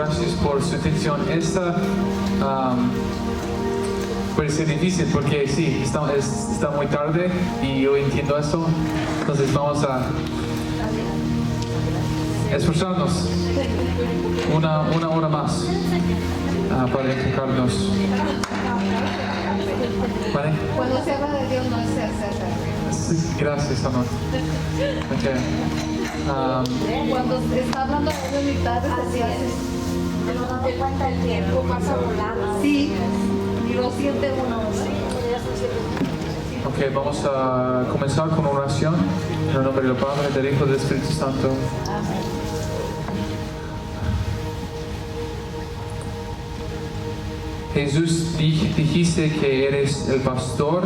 gracias por su atención. Esta puede ser difícil porque sí, está muy tarde y yo entiendo eso. Entonces vamos a esforzarnos una hora más para enfocarnos. ¿Vale? Cuando se habla de Dios no se hace. Gracias, amor. Okay. Cuando está hablando de militares, así hace. No te cuenta el tiempo, pasa volando. Sí, y lo siente uno. Ok, vamos a comenzar con una oración en el nombre del Padre, del Hijo y del Espíritu Santo. Jesús, dijiste que eres el pastor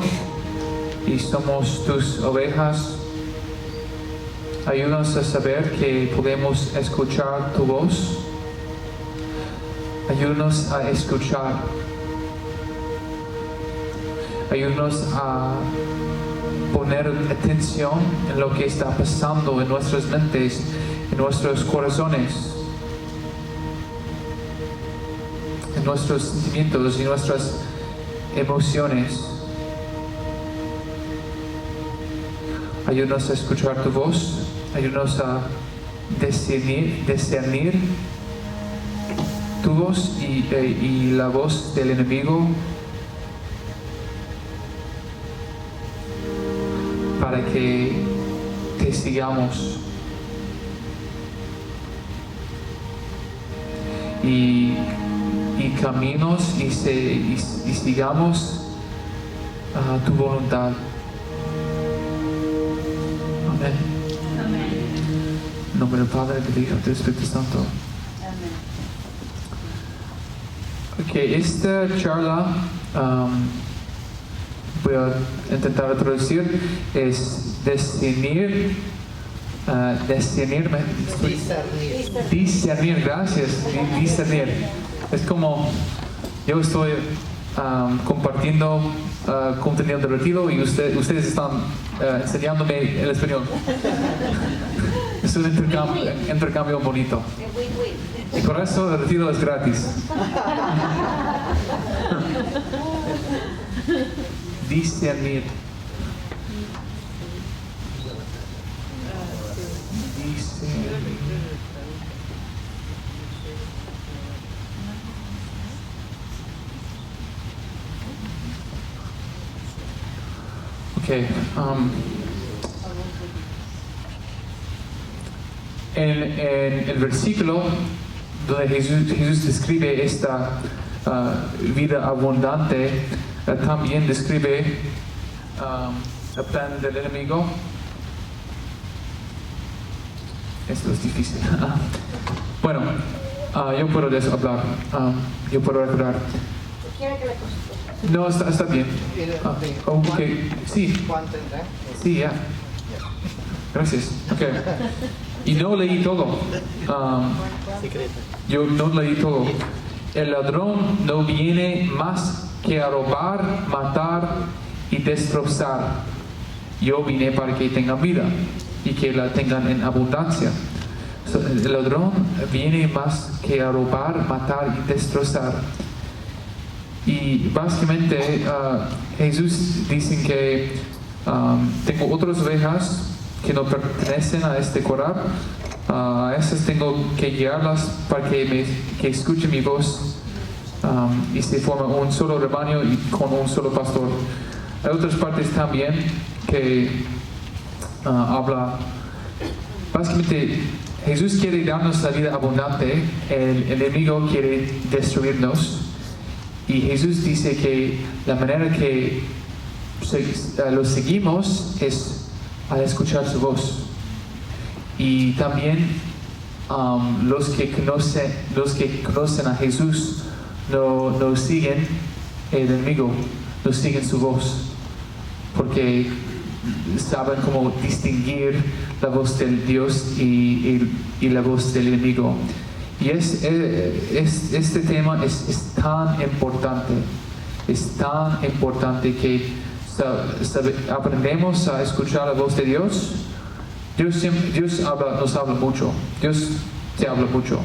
y somos tus ovejas. Ayúdanos a saber que podemos escuchar tu voz. Ayúdanos a escuchar. Ayúdanos a poner atención en lo que está pasando en nuestras mentes, en nuestros corazones, en nuestros sentimientos y nuestras emociones. Ayúdanos a escuchar tu voz. Ayúdanos a discernir tu voz y la voz del enemigo para que te sigamos y caminos y sigamos tu voluntad. Amén. En nombre del Padre, del Hijo y del Espíritu Santo. Ok, esta charla voy a intentar traducir, es discernir, gracias, discernir. Es como yo estoy compartiendo contenido de retiro y ustedes están enseñándome el español. Es un intercambio bonito. Y por eso el retiro es gratis. Discernir. Okay. En el versículo donde Jesús describe esta vida abundante, también describe el plan del enemigo. Esto es difícil. Bueno, yo puedo hablar, yo puedo recordar. ¿Quiere que le consulte? No, está bien. Okay. Sí. Sí, ya. Gracias. Okay. Y no leí todo. Yo no leí todo. El ladrón no viene más que a robar, matar y destrozar. Yo vine para que tengan vida y que la tengan en abundancia. El ladrón viene más que a robar, matar y destrozar. Y básicamente Jesús dice que tengo otras ovejas que no pertenecen a este corral. Esas tengo que guiarlas para que escuchen mi voz y se forma un solo rebaño y con un solo pastor. Hay otras partes también que habla. Básicamente Jesús quiere darnos la vida abundante, el enemigo quiere destruirnos. Y Jesús dice que la manera que lo seguimos es al escuchar su voz. Y también los que conocen a Jesús no siguen el enemigo, no siguen su voz, porque saben cómo distinguir la voz del Dios y la voz del enemigo. Y este tema es tan importante que aprendemos a escuchar la voz de Dios. Dios nos habla mucho, Dios te habla mucho,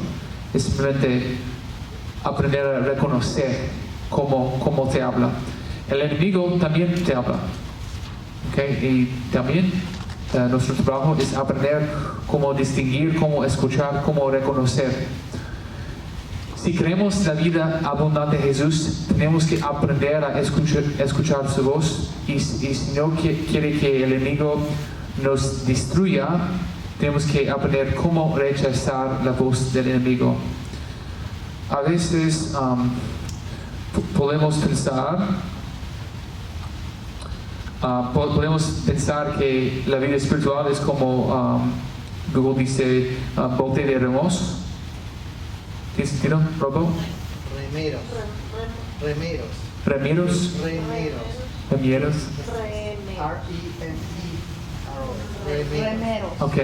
es simplemente aprender a reconocer cómo te habla. El enemigo también te habla. ¿Okay? Y también nuestro trabajo es aprender cómo distinguir, cómo escuchar, cómo reconocer. Si queremos la vida abundante de Jesús, tenemos que aprender a escuchar su voz. Y si no quiere que el enemigo nos destruya, tenemos que aprender cómo rechazar la voz del enemigo. A veces podemos pensar que la vida espiritual es como Google dice bote de remos. ¿Tiene sentido, Robo? Remeros. Remiros. Remieros. R-E-M-E-R-O. Ok.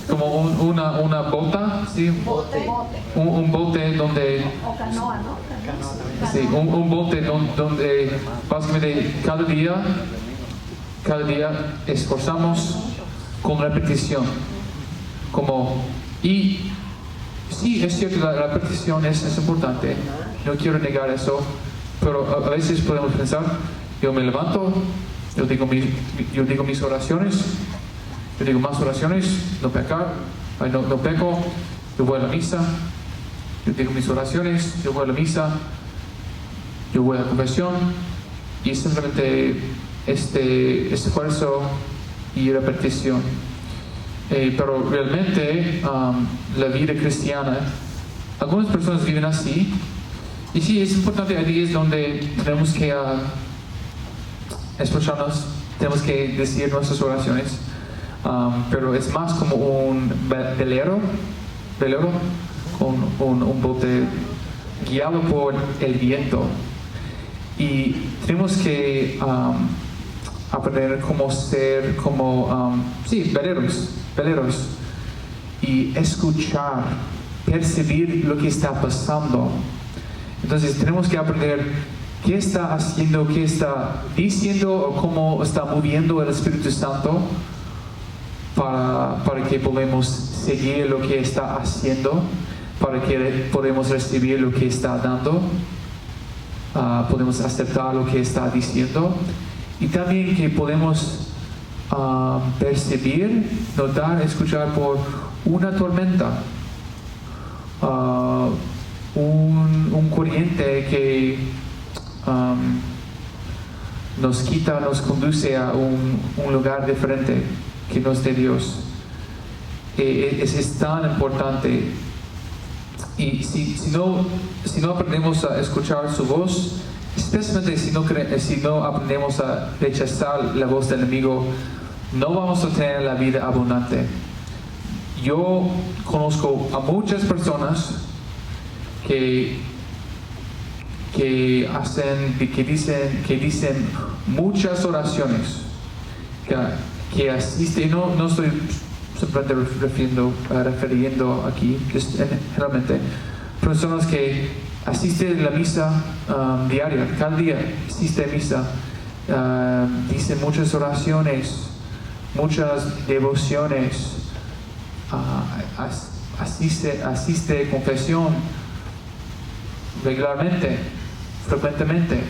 Como una bota, ¿sí? Bote. Un bote donde... O canoa, ¿no? Canoa también. Sí, un bote donde básicamente cada día esforzamos con repetición. Y sí, es cierto, la repetición es importante, no quiero negar eso, pero a veces podemos pensar, yo me levanto, yo digo mis oraciones, yo digo más oraciones, no pecar, no peco, yo voy a la misa, yo digo mis oraciones, yo voy a la misa, yo voy a la confesión, y simplemente este esfuerzo y repetición. Pero realmente la vida cristiana, algunas personas viven así, y sí, es importante, hay días donde tenemos que esforzarnos, tenemos que decir nuestras oraciones, pero es más como un velero con un bote guiado por el viento, y tenemos que aprender cómo ser veleros y escuchar, percibir lo que está pasando. Entonces tenemos que aprender qué está haciendo, qué está diciendo o cómo está moviendo el Espíritu Santo para que podamos seguir lo que está haciendo, para que podamos recibir lo que está dando, podemos aceptar lo que está diciendo, y también que podemos percibir, notar, escuchar por una tormenta, un corriente que nos conduce a un lugar diferente que no es de Dios. Es tan importante, y si no aprendemos a escuchar su voz, especialmente si no aprendemos a rechazar la voz del enemigo, no vamos a tener la vida abundante. Yo conozco a muchas personas que dicen muchas oraciones, que asisten, no estoy simplemente refiriendo aquí, generalmente, personas que asisten a la misa diaria, cada día asiste a misa, dicen muchas oraciones, muchas devociones, asiste a confesión regularmente, frecuentemente,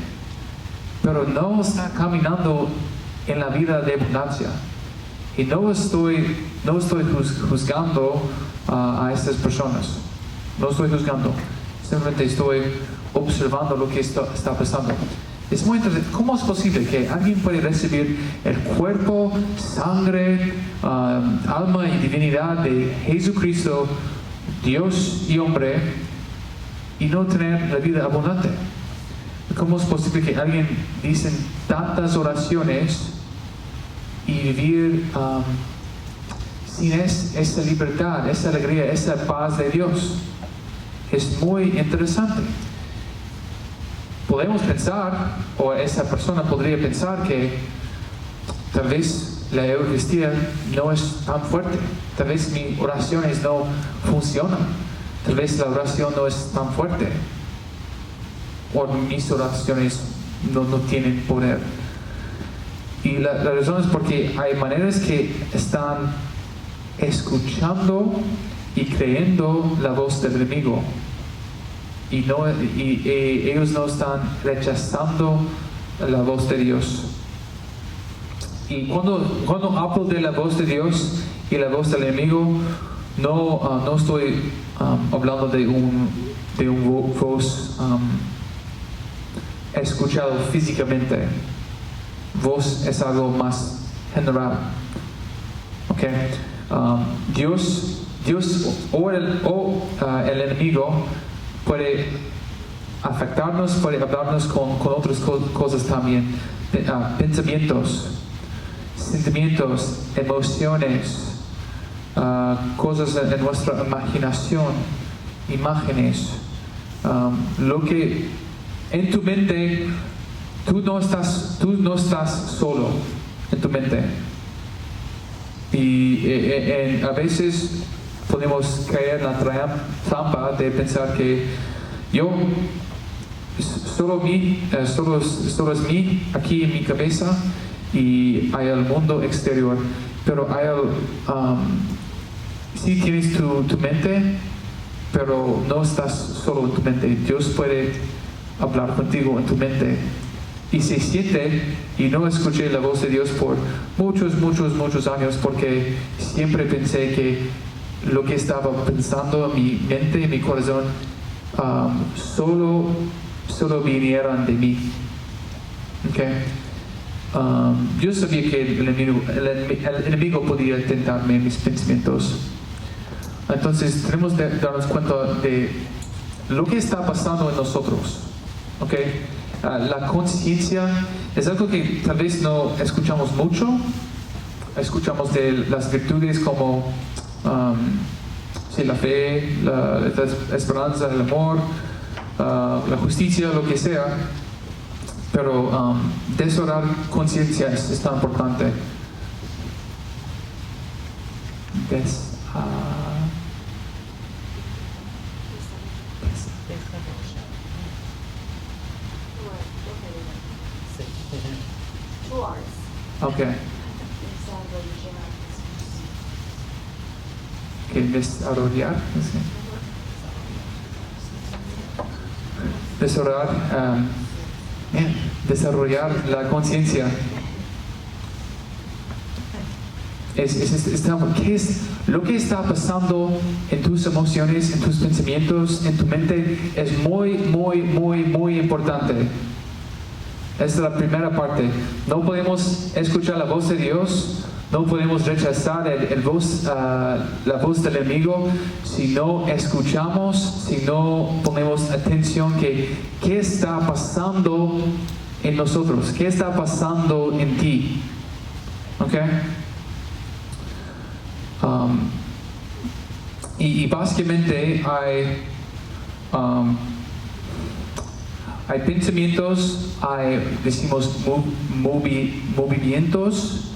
pero no está caminando en la vida de abundancia. Y no estoy juzgando a estas personas, no estoy juzgando, simplemente estoy observando lo que está pasando. Es muy interesante. ¿Cómo es posible que alguien puede recibir el cuerpo, sangre, alma y divinidad de Jesucristo, Dios y hombre, y no tener la vida abundante? ¿Cómo es posible que alguien dice tantas oraciones y vivir sin esa libertad, esa alegría, esa paz de Dios? Es muy interesante. Podemos pensar, o esa persona podría pensar, que tal vez la Eucaristía no es tan fuerte, tal vez mis oraciones no funcionan, tal vez la oración no es tan fuerte, o mis oraciones no tienen poder. Y la razón es porque hay maneras que están escuchando y creyendo la voz del enemigo. Y ellos no están rechazando la voz de Dios. Y cuando hablo de la voz de Dios y la voz del enemigo, no estoy hablando de un voz escuchado físicamente. Voz es algo más general. Okay. Dios o el enemigo puede afectarnos, puede hablarnos con otras cosas también. Pensamientos, sentimientos, emociones, cosas en nuestra imaginación, imágenes. Lo que en tu mente, tú no estás solo en tu mente. Y a veces podemos caer en la trampa de pensar que solo es mí aquí en mi cabeza y hay el mundo exterior. Pero sí tienes tu mente, pero no estás solo en tu mente. Dios puede hablar contigo en tu mente. Y se siente, y no escuché la voz de Dios por muchos años, porque siempre pensé que lo que estaba pensando en mi mente, en mi corazón, solo vinieran de mí. Okay. Yo sabía que el enemigo podía tentarme en mis pensamientos. Entonces tenemos que darnos cuenta de lo que está pasando en nosotros. Okay. La conciencia es algo que tal vez no escuchamos mucho. Escuchamos de las virtudes como la fe, la esperanza, el amor, la justicia, lo que sea. Pero desarrollar conciencia es tan importante. Okay. Que desarrollar. Desarrollar la conciencia. ¿Qué es lo que está pasando en tus emociones, en tus pensamientos, en tu mente? Es muy importante. Esa es la primera parte. No podemos escuchar la voz de Dios, no podemos rechazar la voz del enemigo si no escuchamos, si no ponemos atención qué está pasando en nosotros, qué está pasando en ti. Okay? Y básicamente hay pensamientos, decimos movimientos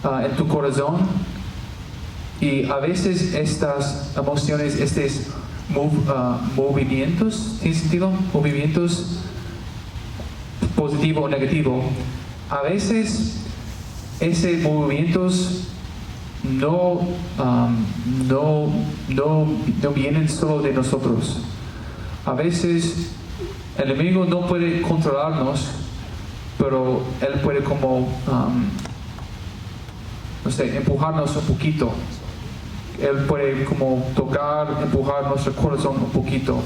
en tu corazón, y a veces estas emociones, estos movimientos, ¿tiene sentido? Movimientos positivo o negativo, a veces esos movimientos no vienen solo de nosotros. A veces el enemigo no puede controlarnos, pero él puede como, empujarnos un poquito. Él puede como tocar, empujar nuestro corazón un poquito.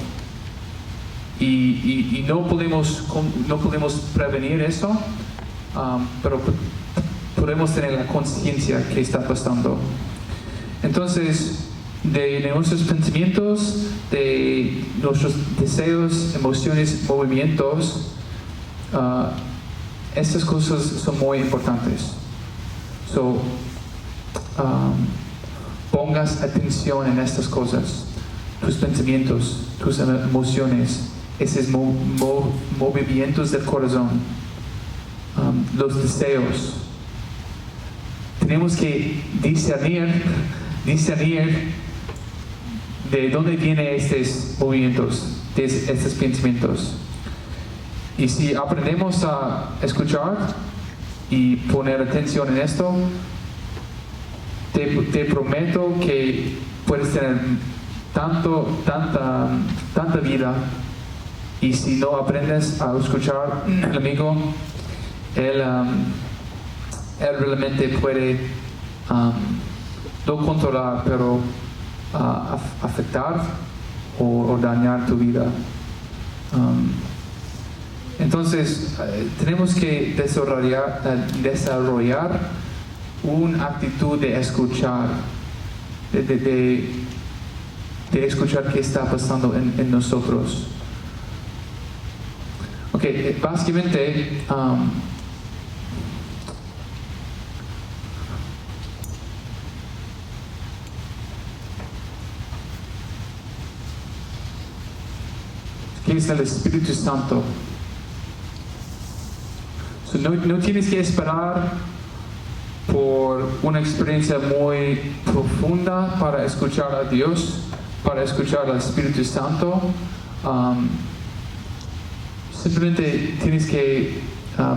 Y no podemos prevenir eso, pero podemos tener la conciencia que está pasando. Entonces, de nuestros pensamientos, de nuestros deseos, emociones, movimientos, estas cosas son muy importantes. Pongas atención en estas cosas, tus pensamientos, tus emociones, esos movimientos del corazón, los deseos. Tenemos que discernir de dónde vienen estos movimientos, de estos pensamientos. Y si aprendemos a escuchar y poner atención en esto, te prometo que puedes tener tanta vida, y si no aprendes a escuchar al amigo, él realmente puede no controlar, pero afectar o dañar tu vida. Entonces, tenemos que desarrollar una actitud de escuchar, de escuchar qué está pasando en nosotros. Ok, básicamente, ¿qué es el Espíritu Santo? So, no tienes que esperar por una experiencia muy profunda para escuchar a Dios, para escuchar al Espíritu Santo. Simplemente tienes que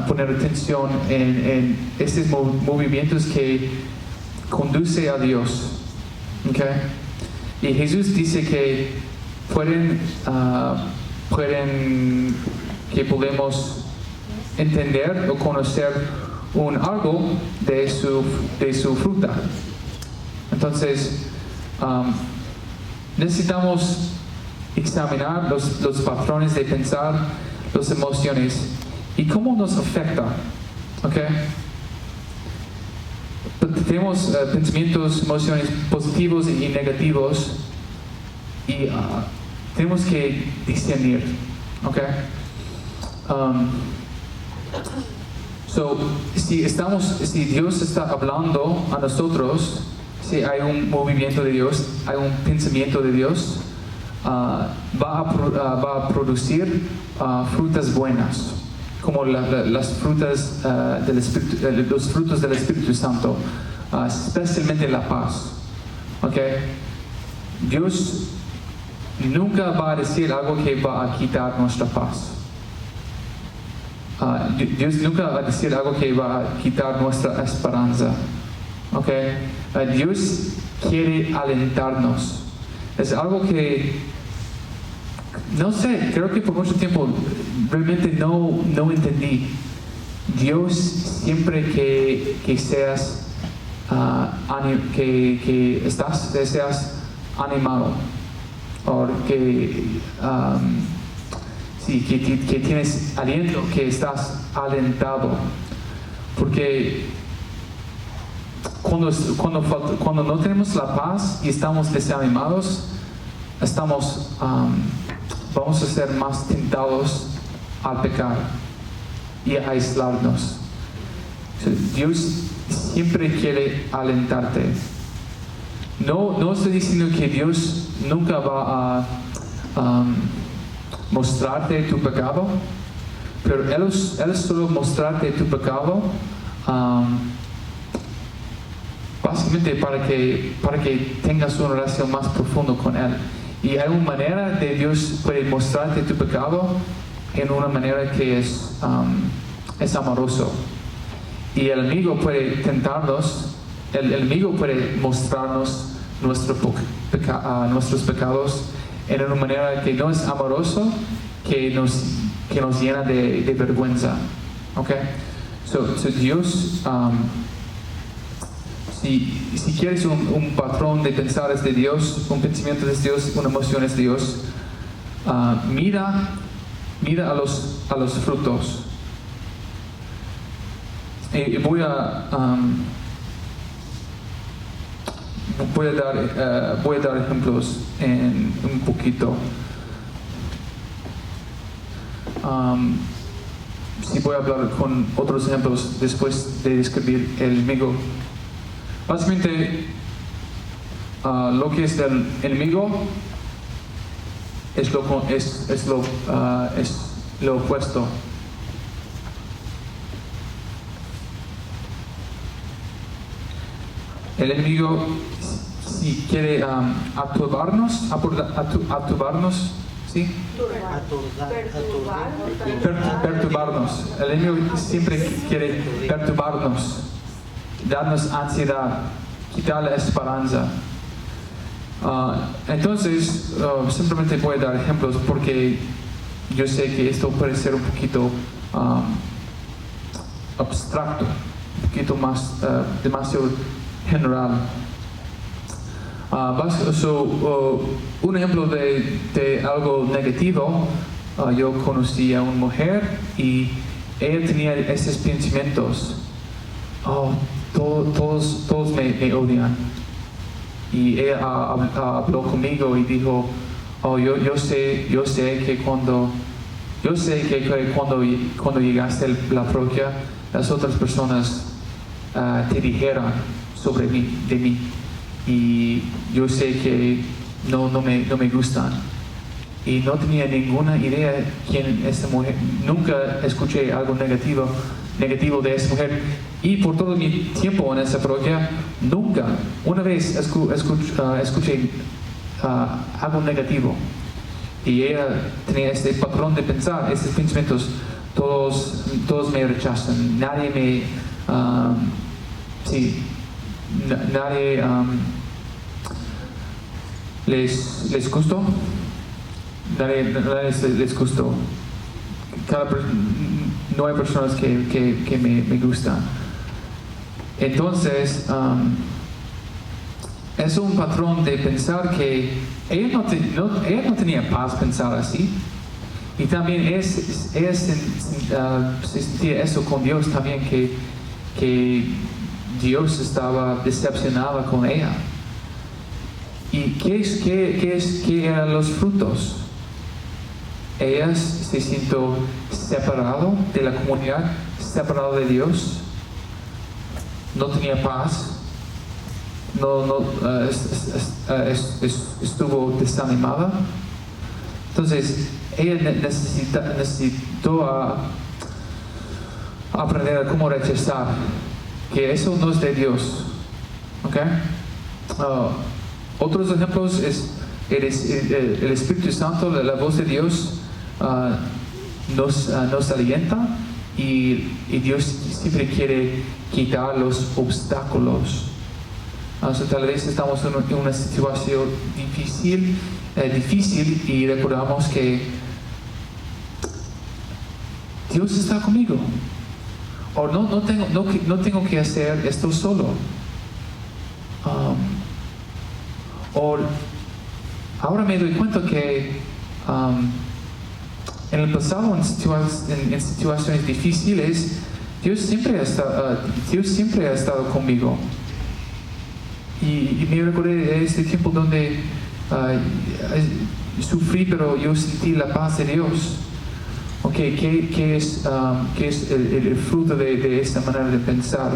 poner atención en estos movimientos que conduce a Dios. ¿Okay? Y Jesús dice que que podemos entender o conocer un árbol de su fruta. Entonces, necesitamos examinar los patrones de pensar, las emociones y cómo nos afecta. ¿Okay? Tenemos pensamientos, emociones positivos y negativos, y tenemos que discernir. ¿Okay? Si Dios está hablando a nosotros, si hay un movimiento de Dios, hay un pensamiento de Dios, va a producir frutas buenas, como las frutas del Espíritu, los frutos del Espíritu Santo, especialmente la paz. ¿Okay? Dios nunca va a decir algo que va a quitar nuestra paz. Dios nunca va a decir algo que va a quitar nuestra esperanza. ¿Okay? Dios quiere alentarnos. Es algo que, no sé, creo que por mucho tiempo realmente no entendí. Dios siempre que seas deseas animado, o que tienes aliento, que estás alentado, porque cuando no tenemos la paz y estamos desanimados, vamos a ser más tentados al pecar y a aislarnos. Dios siempre quiere alentarte. No estoy diciendo que Dios nunca va a mostrarte tu pecado, pero Él solo mostrarte tu pecado básicamente para que tengas una relación más profunda con Él. Y hay una manera de Dios puede mostrarte tu pecado en una manera que es amoroso. Y el enemigo puede tentarnos, el enemigo puede mostrarnos nuestros pecados en una manera que no es amoroso, que nos llena de vergüenza. Okay? So Dios, si quieres un patrón de pensar es de Dios, un pensamiento es de Dios, una emoción es de Dios, mira a los frutos. Y voy a dar ejemplos en un poquito. Si voy a hablar con otros ejemplos después de describir el enemigo. Básicamente, lo que es del enemigo es lo opuesto. El enemigo, si quiere aturbarnos, ¿sí? Perturbarnos. El enemigo siempre quiere perturbarnos, darnos ansiedad, quitar la esperanza. Entonces, simplemente voy a dar ejemplos porque yo sé que esto puede ser un poquito abstracto, un poquito más, demasiado general. Un ejemplo de algo negativo, yo conocí a una mujer y ella tenía esos pensamientos. Todos me odian. Y ella habló conmigo y dijo, yo sé que cuando llegaste a la parroquia, las otras personas te dijeron de mí. Y yo sé que no me gustan. Y no tenía ninguna idea quién es esta mujer. Nunca escuché algo negativo de esa mujer. Y por todo mi tiempo en esa parroquia, nunca, una vez escuché algo negativo. Y ella tenía este patrón de pensar, estos pensamientos, todos me rechazan, nadie nadie les gustó, nadie les gustó. No hay personas que me gustan. Entonces, es un patrón de pensar que ella no tenía paz pensar así. Y también ella se sentía eso con Dios también, que Dios estaba decepcionado con ella. ¿Y qué eran los frutos? Ella se sintió separado de la comunidad, separado de Dios, no tenía paz, estuvo desanimada. Entonces ella necesitó aprender a cómo rechazar, que eso no es de Dios. ¿Okay? Otros ejemplos es el Espíritu Santo, la voz de Dios nos alienta y Dios siempre quiere quitar los obstáculos. Tal vez estamos en una situación difícil y recordamos que Dios está conmigo. O no tengo que hacer esto solo. O ahora me doy cuenta que en el pasado, en situaciones difíciles, Dios siempre ha estado conmigo. Y me recordé de este tiempo donde sufrí, pero yo sentí la paz de Dios. Okay, ¿qué es el fruto de esta manera de pensar?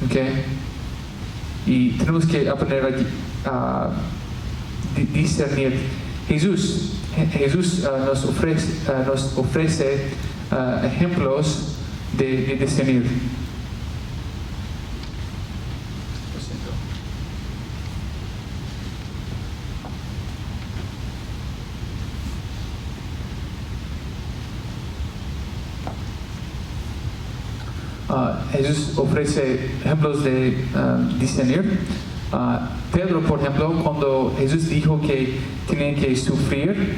Okay. Y tenemos que aprender a discernir. Jesús nos ofrece ejemplos de discernir. Jesús ofrece ejemplos de discernir. Pedro, por ejemplo, cuando Jesús dijo que tenían que sufrir,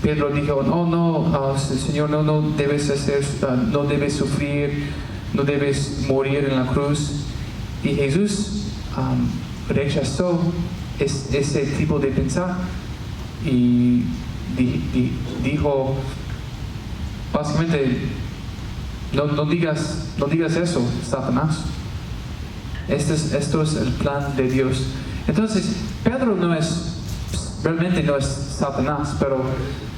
Pedro dijo, no, Señor, no debes no debes sufrir, no debes morir en la cruz. Y Jesús rechazó ese tipo de pensar y dijo, básicamente, no digas eso, Satanás. Esto es el plan de Dios. Entonces, Pedro realmente no es Satanás, pero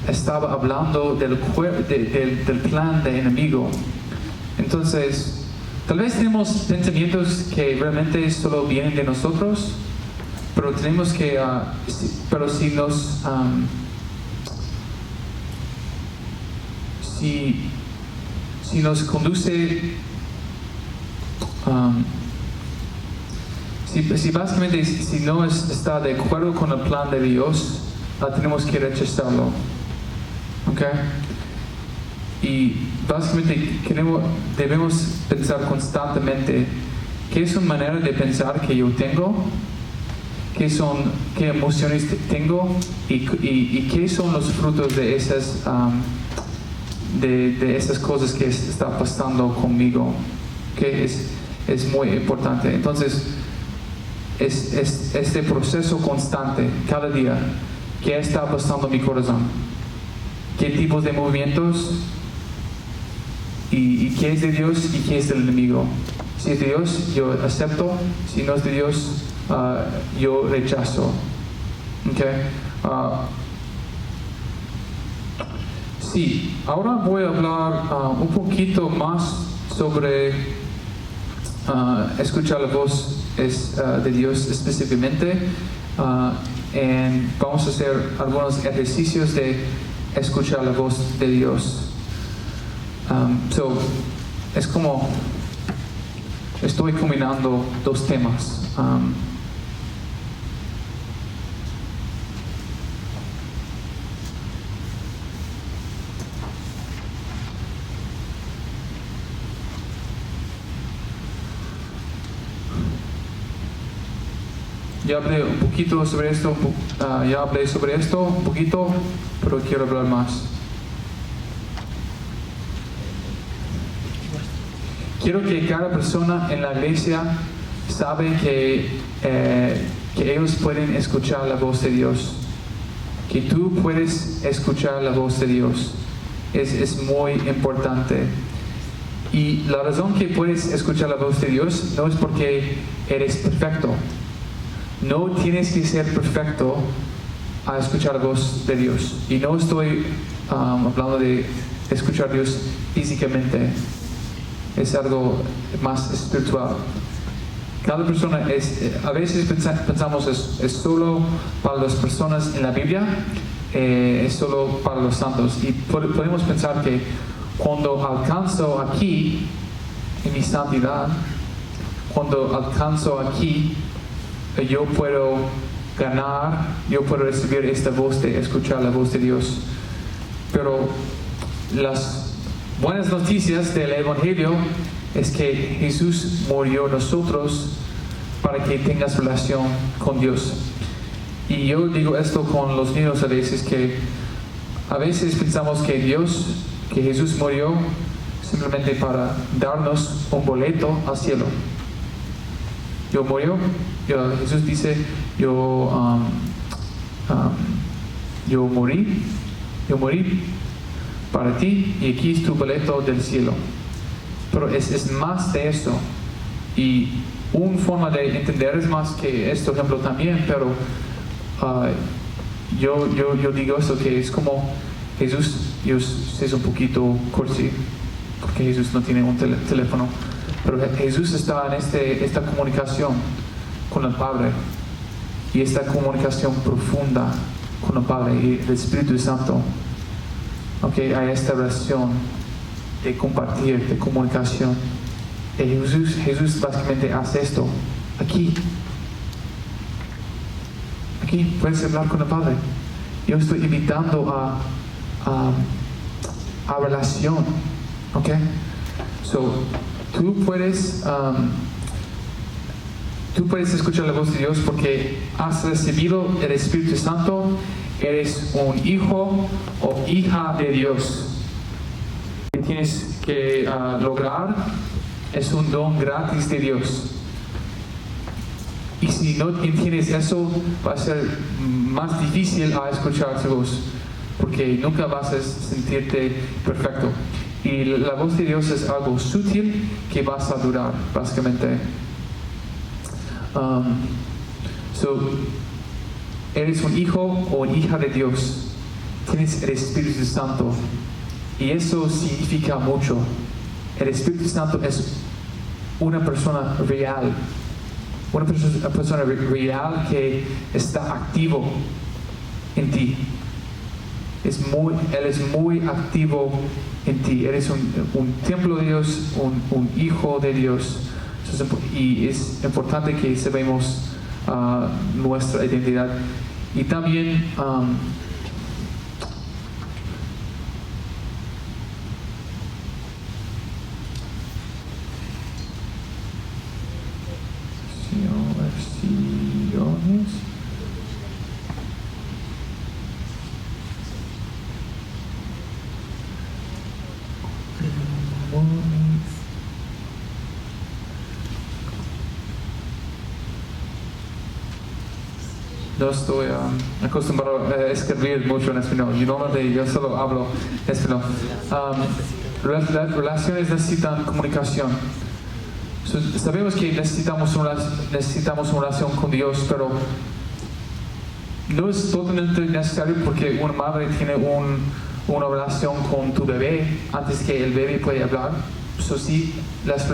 estaba hablando del plan del enemigo. Entonces, tal vez tenemos pensamientos que realmente solo vienen de nosotros, pero tenemos que, pero si nos conduce, si básicamente si no está de acuerdo con el plan de Dios, tenemos que rechazarlo. ¿Okay? Y básicamente debemos pensar constantemente qué es una manera de pensar que yo tengo qué emociones tengo y qué son los frutos de esas, de esas cosas que está pasando conmigo, que es muy importante. Entonces, es este proceso constante, cada día, qué está pasando en mi corazón, qué tipos de movimientos y qué es de Dios y qué es del enemigo. Si es de Dios, yo acepto; si no es de Dios, yo rechazo. Okay? Sí, ahora voy a hablar un poquito más sobre escuchar la voz de Dios específicamente. Y vamos a hacer algunos ejercicios de escuchar la voz de Dios. Es como estoy combinando dos temas. Ya hablé un poquito sobre esto, un poquito, pero quiero hablar más. Quiero que cada persona en la iglesia sabe que ellos pueden escuchar la voz de Dios, que tú puedes escuchar la voz de Dios. Es muy importante. Y la razón que puedes escuchar la voz de Dios no es porque eres perfecto. No tienes que ser perfecto a escuchar la voz de Dios. Y no estoy hablando de escuchar a Dios físicamente. Es algo más espiritual. Cada persona a veces pensamos es solo para las personas en la Biblia, es solo para los santos. Y podemos pensar que cuando alcanzo aquí, en mi santidad, cuando alcanzo aquí, yo puedo ganar, yo puedo recibir esta voz de escuchar la voz de Dios. Pero las buenas noticias del Evangelio es que Jesús murió nosotros para que tengas relación con Dios. Y yo digo esto con los niños a veces, que a veces pensamos que Jesús murió simplemente para darnos un boleto al cielo. Jesús dice, yo morí para ti y aquí es tu boleto del cielo. Pero es más de eso. Y una forma de entender es más que este ejemplo también, pero yo digo esto, que es como Jesús es un poquito cursi, porque Jesús no tiene un teléfono, pero Jesús está en esta comunicación con el Padre, y esta comunicación profunda con el Padre y el Espíritu Santo. Hay esta relación de compartir, de comunicación. Y Jesús básicamente hace esto aquí puedes hablar con el Padre. Yo estoy invitando a relación. Tú puedes escuchar la voz de Dios porque has recibido el Espíritu Santo. Eres un hijo o hija de Dios. Lo que tienes que lograr es un don gratis de Dios. Y si no entiendes eso, va a ser más difícil a escuchar su voz, porque nunca vas a sentirte perfecto. Y la voz de Dios es algo sutil que vas a durar, básicamente. Eres un hijo o hija de Dios. Tienes el Espíritu Santo. Y eso significa mucho. El Espíritu Santo es una persona real. Una persona real que está activo en ti. Él es muy activo en ti. Eres un templo de Dios, un hijo de Dios. Y es importante que sepamos nuestra identidad. Y también versiones. No estoy acostumbrado a escribir mucho en español. Yo solo hablo español. Las relaciones necesitan comunicación. Sabemos que necesitamos una relación con Dios, pero no es totalmente necesario porque una madre tiene una relación con tu bebé antes que el bebé puede hablar. Sí, las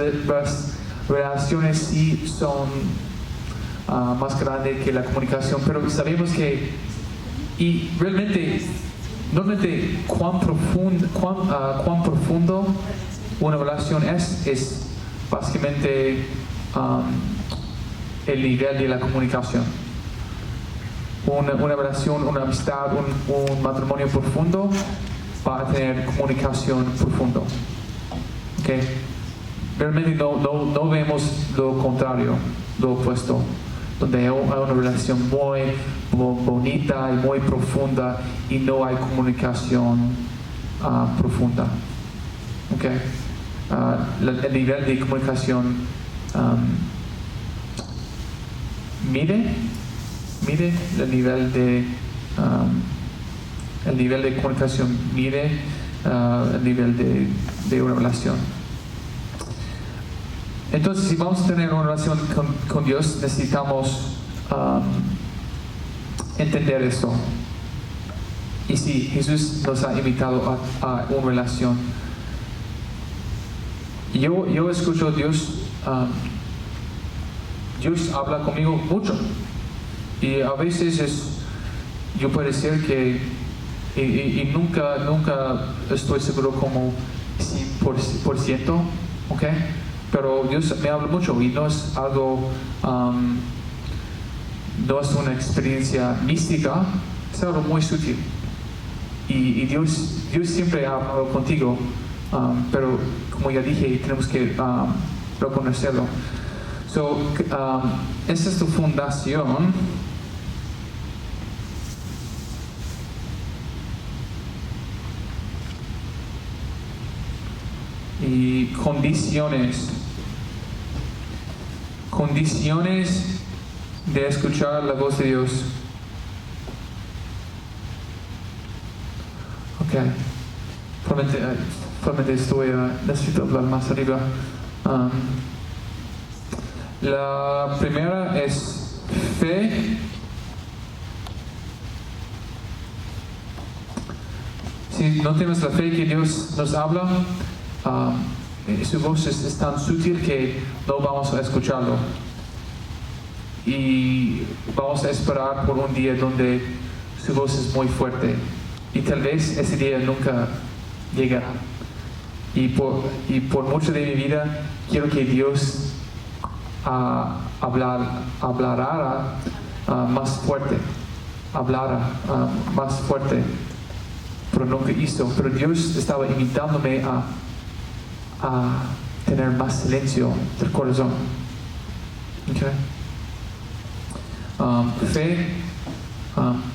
relaciones sí son más grandes que la comunicación, pero sabemos que y realmente cuán profundo una relación es básicamente el nivel de la comunicación. Una relación, una amistad, un matrimonio profundo va a tener comunicación profunda. ¿Okay? Realmente no vemos lo contrario, lo opuesto, donde hay una relación muy bonita y muy profunda y no hay comunicación profunda. ¿Okay? El nivel de comunicación mide el nivel de comunicación, mide el nivel de una relación. Entonces, si vamos a tener una relación con Dios, necesitamos entender esto. Y sí, Jesús nos ha invitado a una relación. Yo escucho a Dios, Dios habla conmigo mucho. Y a veces yo puedo decir que y nunca estoy seguro como 100%, ¿ok? Pero Dios me habla mucho y no es algo, no es una experiencia mística, es algo muy sutil. Y Dios siempre ha hablado contigo, pero como ya dije, tenemos que reconocerlo. Esa es tu fundación. Y condiciones de escuchar la voz de Dios. Ok, probablemente necesito hablar más arriba. La primera es fe. Si no tenemos la fe que Dios nos habla, su voz es tan sutil que no vamos a escucharlo y vamos a esperar por un día donde su voz es muy fuerte y tal vez ese día nunca llegará. Y por mucho de mi vida quiero que Dios hablara más fuerte, pero nunca hizo. Pero Dios estaba invitándome a tener más silencio del corazón. Okay. Fe,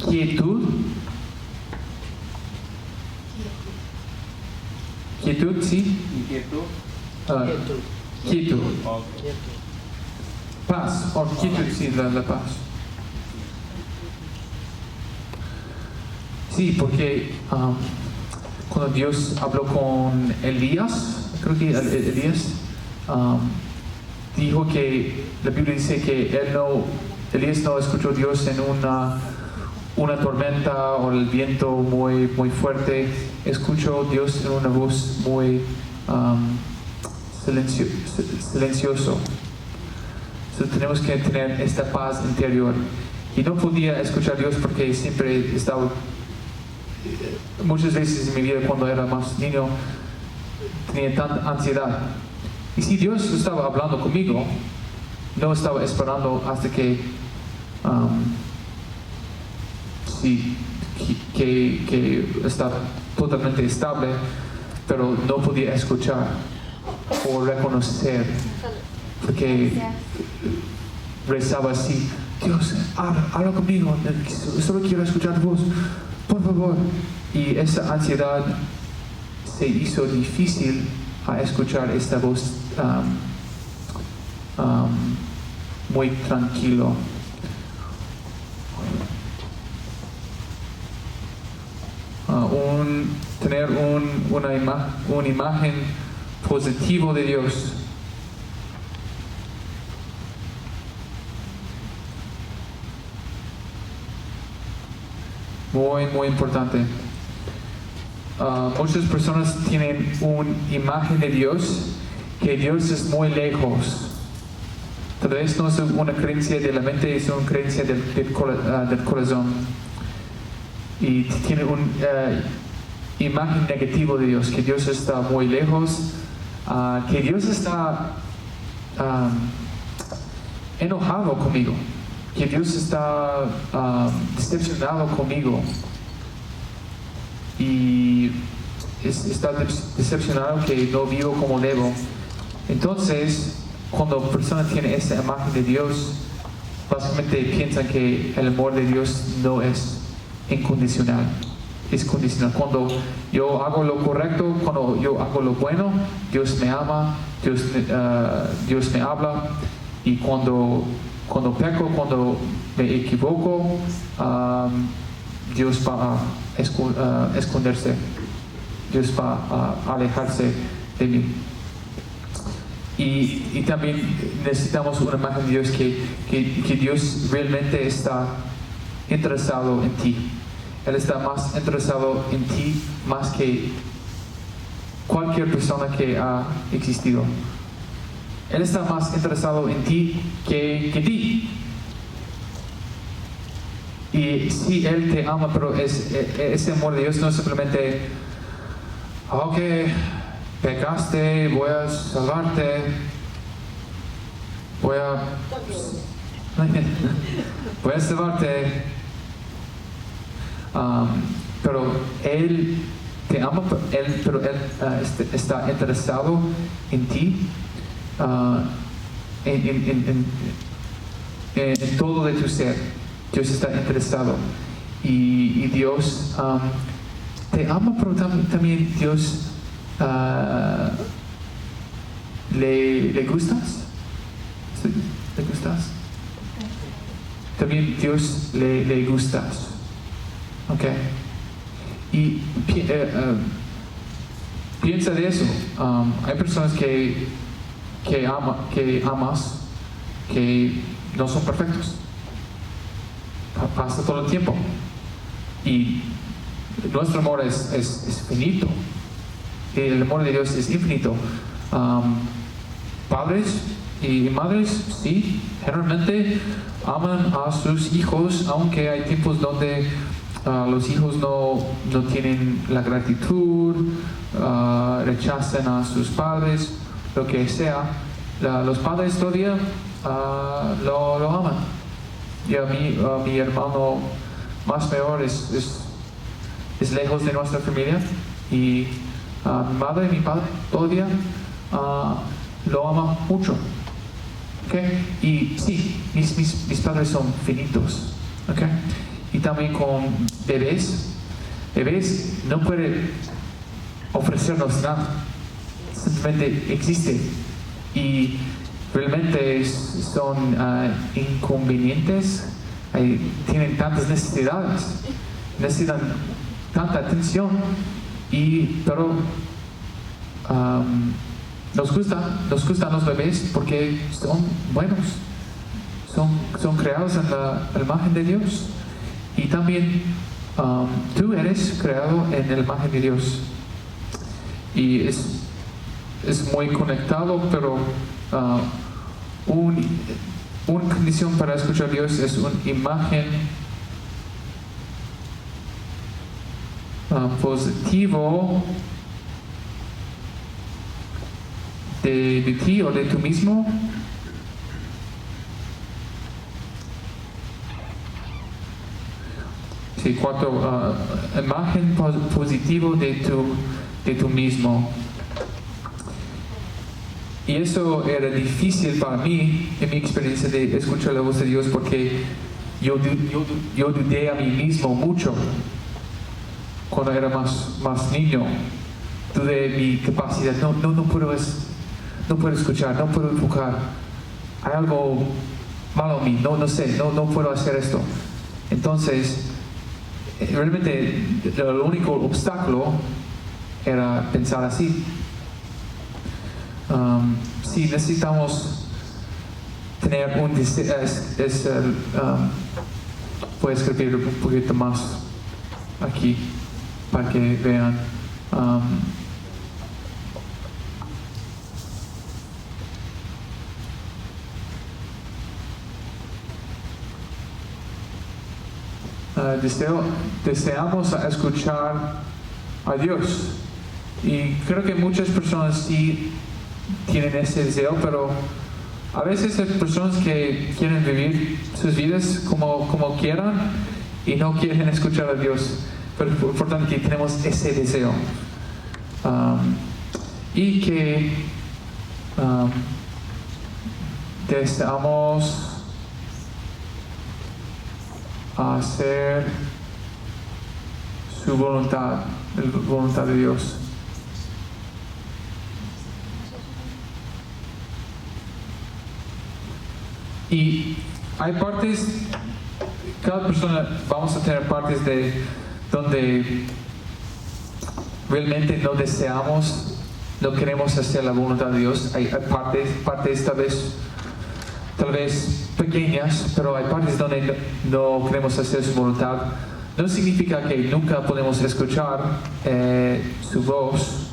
quietud, sí. Quietud. Paz, o quietud, sí, la paz. Sí, porque cuando Dios habló con Elías, creo que Elías dijo que la Biblia dice que Elías no escuchó a Dios en una tormenta o el viento muy fuerte, escuchó a Dios en una voz muy silencioso. Tenemos que tener esta paz interior. Y no podía escuchar a Dios porque siempre estaba, muchas veces en mi vida cuando era más niño, tenía tanta ansiedad. Y si Dios estaba hablando conmigo, no estaba esperando hasta que está totalmente estable, pero no podía escuchar o reconocer, porque rezaba así: Dios, habla conmigo, solo quiero escuchar tu voz, por favor. Y esa ansiedad se hizo difícil a escuchar esta voz muy tranquilo. Tener una imagen positiva de Dios. Muy importante. Muchas personas tienen una imagen de Dios, que Dios es muy lejos. Tal vez no es una creencia de la mente, es una creencia del corazón. Y tiene una imagen negativa de Dios, que Dios está muy lejos, que Dios está enojado conmigo, que Dios está decepcionado conmigo y está decepcionado que no vivo como debo. Entonces, cuando persona tiene esa imagen de Dios, básicamente piensan que el amor de Dios no es incondicional, es condicional. Cuando yo hago lo correcto, cuando yo hago lo bueno, Dios me ama, Dios me habla, y cuando peco, cuando me equivoco, Dios va a esconderse, Dios va a alejarse de mí. Y también necesitamos una imagen de Dios que Dios realmente está interesado en ti. Él está más interesado en ti más que cualquier persona que ha existido. Él está más interesado en ti que ti. Y sí, Él te ama, pero ese amor de Dios no es simplemente, ok, pecaste, voy a salvarte, voy a salvarte. Pero Él te ama, pero Él está interesado en ti, en todo de tu ser. Dios está interesado, y Dios te ama, pero también Dios le gustas. ¿Le gustas? También Dios le gustas. Ok. Y piensa de eso. Hay personas que amas, que no son perfectos. Pasa todo el tiempo. Y nuestro amor es finito. El amor de Dios es infinito. Padres y madres, sí, generalmente aman a sus hijos, aunque hay tiempos donde los hijos no tienen la gratitud, rechazan a sus padres, lo que sea. Los padres todavía lo aman. Y a mi hermano más mayor es lejos de nuestra familia, y mi madre y mi padre todavía lo aman mucho. Okay? Y sí, mis padres son finitos. Okay? Y también con bebés no pueden ofrecernos nada, simplemente existe, y realmente son inconvenientes, tienen tantas necesidades, necesitan tanta atención, pero nos gustan los bebés porque son buenos, son creados en la imagen de Dios. Y también tú eres creado en la imagen de Dios. Y es muy conectado, pero una condición para escuchar a Dios es una imagen positivo de ti o de tú mismo. Sí, cuarto, imagen positivo de tú mismo. Y eso era difícil para mí en mi experiencia de escuchar la voz de Dios, porque yo dudé a mí mismo mucho cuando era más niño. dudé de mi capacidad, no puedo escuchar, no puedo enfocar, hay algo malo en mí, no sé, no puedo hacer esto. Entonces, realmente el único obstáculo era pensar así. Si necesitamos tener un deseo, voy a escribir un poquito más aquí para que vean. Deseamos escuchar a Dios, y creo que muchas personas sí tienen ese deseo, pero a veces hay personas que quieren vivir sus vidas como quieran y no quieren escuchar a Dios, pero es importante que tenemos ese deseo, y que deseamos hacer su voluntad, la voluntad de Dios. Y hay partes, cada persona vamos a tener partes de donde realmente no deseamos, no queremos hacer la voluntad de Dios. Hay partes tal vez pequeñas, pero hay partes donde no queremos hacer su voluntad. No significa que nunca podemos escuchar su voz,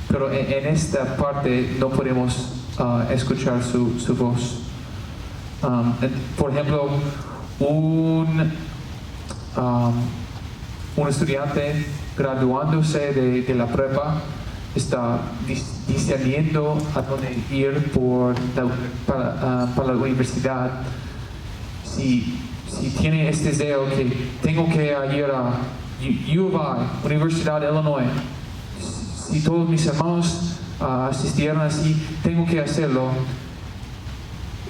pero en esta parte no podemos escuchar su voz. Por ejemplo, un estudiante graduándose de la prepa está discerniendo a dónde ir para la universidad. Si tiene este deseo que tengo que ir a U of I, Universidad de Illinois, si todos mis hermanos asistieron así, tengo que hacerlo.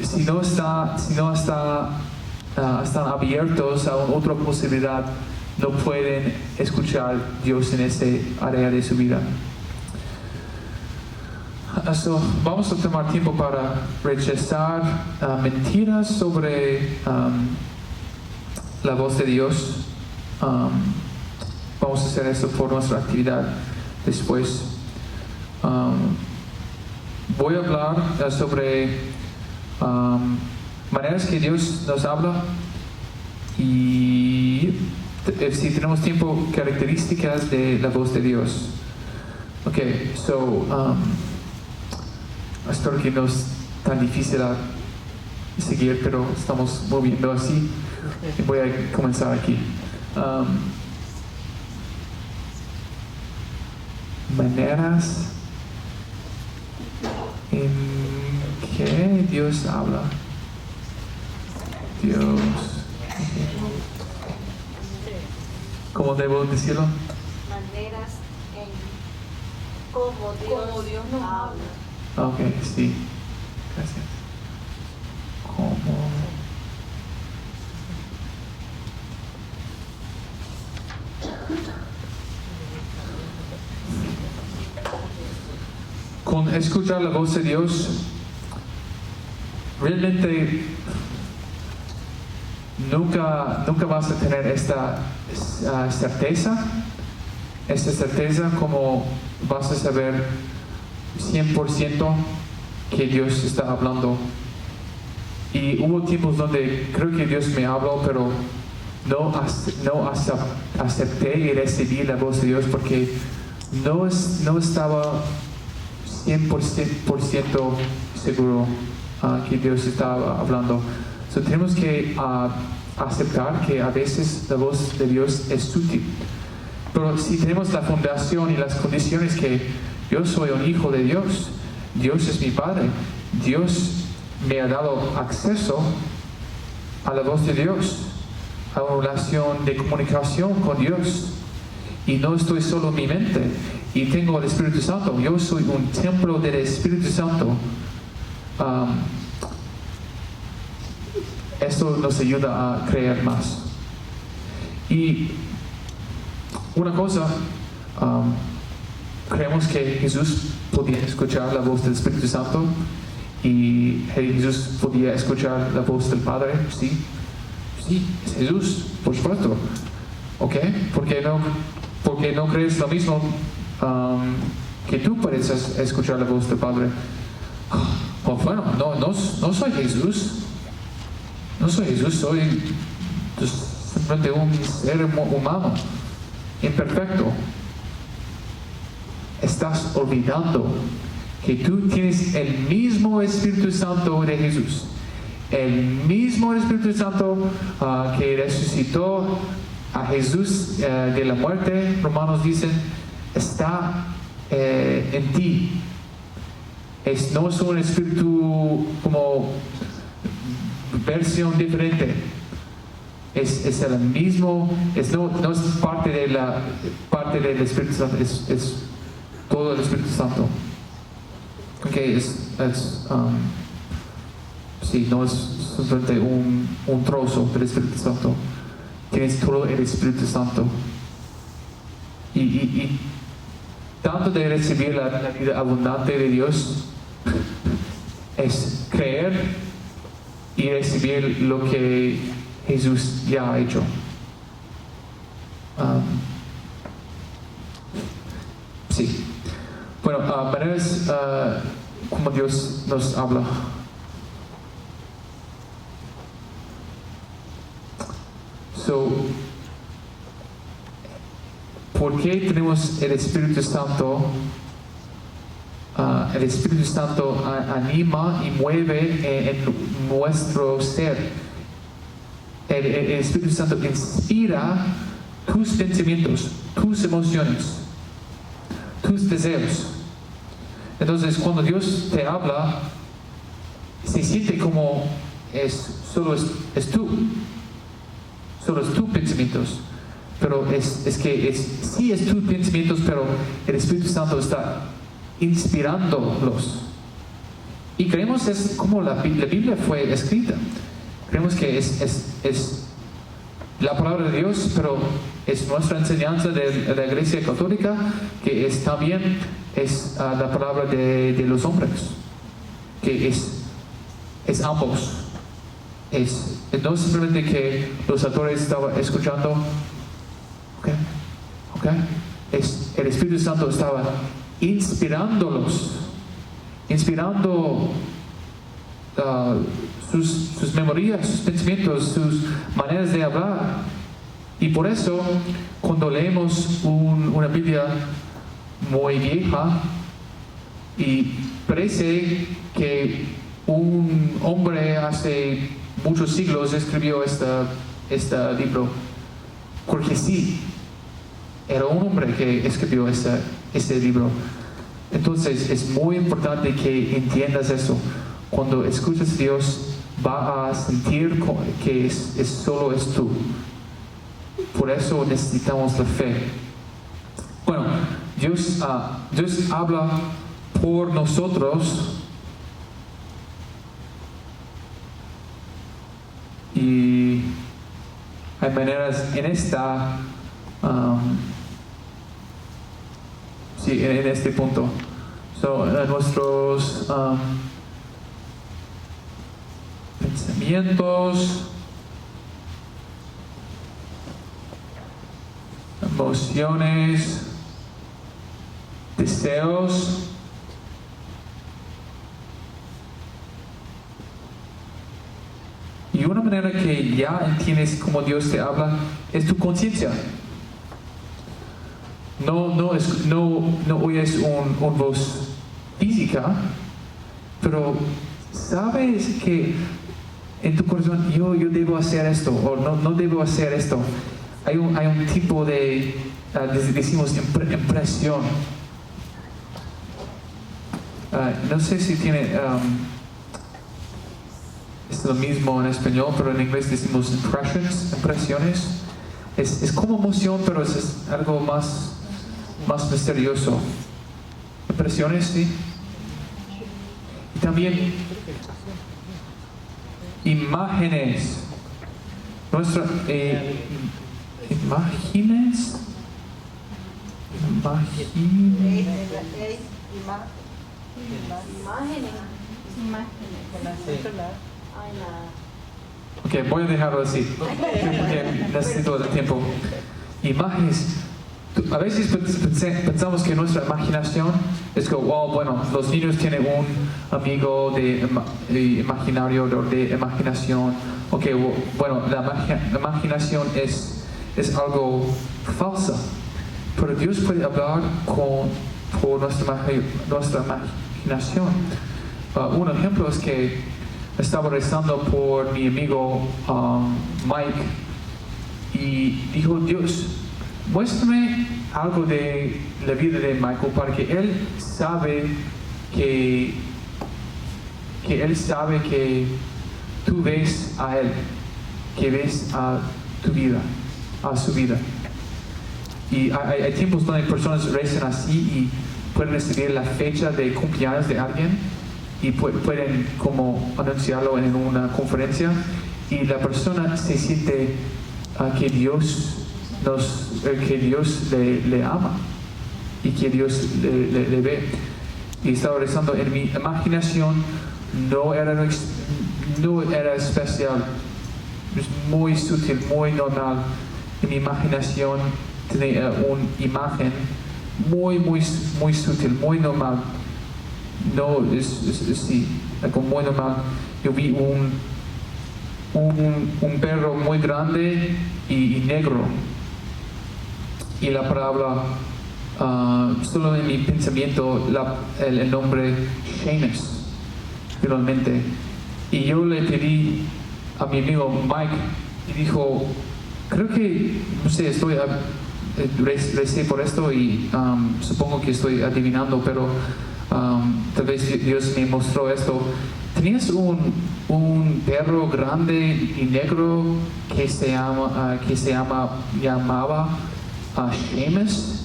Si no están abiertos a otra posibilidad, no pueden escuchar a Dios en ese área de su vida. Vamos a tomar tiempo para rechazar mentiras sobre la voz de Dios. Vamos a hacer eso por nuestra actividad después. Voy a hablar sobre maneras que Dios nos habla, y si tenemos tiempo, características de la voz de Dios. Espero que no es tan difícil a seguir, pero estamos moviendo así. Voy a comenzar aquí. Maneras en que Dios habla. Dios. ¿Cómo debo decirlo? Maneras en cómo Dios nos habla. Ok, sí. Gracias. ¿Cómo? Con escuchar la voz de Dios, realmente nunca vas a tener esta certeza como vas a saber 100% que Dios está hablando. Y hubo tiempos donde creo que Dios me habló, pero no acepté y recibí la voz de Dios porque no estaba 100% seguro que Dios estaba hablando. Tenemos que aceptar que a veces la voz de Dios es sutil. Pero si tenemos la fundación y las condiciones que yo soy un hijo de Dios, Dios es mi Padre, Dios me ha dado acceso a la voz de Dios, a una relación de comunicación con Dios, y no estoy solo en mi mente, y tengo el Espíritu Santo. Yo soy un templo del Espíritu Santo. Esto nos ayuda a creer más. Y una cosa, creemos que Jesús podía escuchar la voz del Espíritu Santo y Jesús podía escuchar la voz del Padre. Sí, es Jesús, por supuesto. ¿Ok? Porque no crees lo mismo que tú puedes escuchar la voz del Padre. Oh, bueno, no soy Jesús. No soy Jesús, soy simplemente un ser humano, imperfecto. Estás olvidando que tú tienes el mismo Espíritu Santo de Jesús. El mismo Espíritu Santo que resucitó a Jesús de la muerte, Romanos dicen, está en ti. No es un espíritu como versión diferente. Es el mismo, no es parte del Espíritu Santo, es todo el Espíritu Santo. Okay, sí, no es simplemente un trozo del Espíritu Santo. Tienes todo el Espíritu Santo. Y tanto de recibir la vida abundante de Dios es creer y recibir lo que Jesús ya ha hecho. Sí. Bueno, maneras como Dios nos habla. ¿Por qué tenemos el Espíritu Santo? El Espíritu Santo anima y mueve en nuestro ser. El Espíritu Santo inspira tus pensamientos, tus emociones, tus deseos. Entonces, cuando Dios te habla, se siente como solo es tus pensamientos. Pero sí es tus pensamientos, pero el Espíritu Santo está inspirándolos. Y creemos es como la Biblia fue escrita. Creemos que es la palabra de Dios, pero es nuestra enseñanza de la Iglesia Católica, que también es la palabra de los hombres, que es ambos. No simplemente que los autores estaban escuchando, el Espíritu Santo estaba inspirándolos, inspirando sus memorias, sus pensamientos, sus maneras de hablar. Y por eso, cuando leemos una Biblia muy vieja y parece que un hombre hace muchos siglos escribió este libro, porque sí, era un hombre que escribió este libro. Entonces es muy importante que entiendas eso. Cuando escuchas a Dios, va a sentir que solo es tú. Por eso necesitamos la fe. Bueno, Dios habla por nosotros. Y hay maneras en en este punto. Nuestros pensamientos, emociones, deseos, y una manera que ya entiendes cómo Dios te habla es tu conciencia. No oyes una voz física, pero sabes que en tu corazón yo debo hacer esto o no debo hacer esto. Hay un tipo de decimos impresión. No sé si tiene es lo mismo en español, pero en inglés decimos impresiones. Es como emoción, pero es algo más misterioso. Impresiones, sí. Y también imágenes. Ok, voy a dejarlo así, porque necesito el tiempo. Imágenes. A veces pensamos que nuestra imaginación es que, wow, bueno, los niños tienen un amigo de imaginario, de imaginación. Ok, bueno, la imaginación es algo falso. Pero Dios puede hablar por nuestra imaginación. Un ejemplo es que estaba rezando por mi amigo Mike y dijo, Dios, muéstrame algo de la vida de Michael para que él sabe que tú ves a él, que ves a tu vida, a su vida. Y hay tiempos donde personas rezan así y pueden recibir la fecha de cumpleaños de alguien y pueden como anunciarlo en una conferencia y la persona se siente que Dios le ama y que Dios le ve. Y estaba rezando en mi imaginación, no era especial, es muy sutil, muy normal. En mi imaginación tenía una imagen muy sutil, muy normal. No, sí, algo muy normal. Yo vi un perro muy grande y negro. Y la palabra, solo en mi pensamiento, el nombre Seamus, finalmente. Y yo le pedí a mi amigo Mike y dijo, creo que, no sé, recé por esto y supongo que estoy adivinando, pero tal vez Dios me mostró esto. Tenías un perro grande y negro que se llamaba Seamus,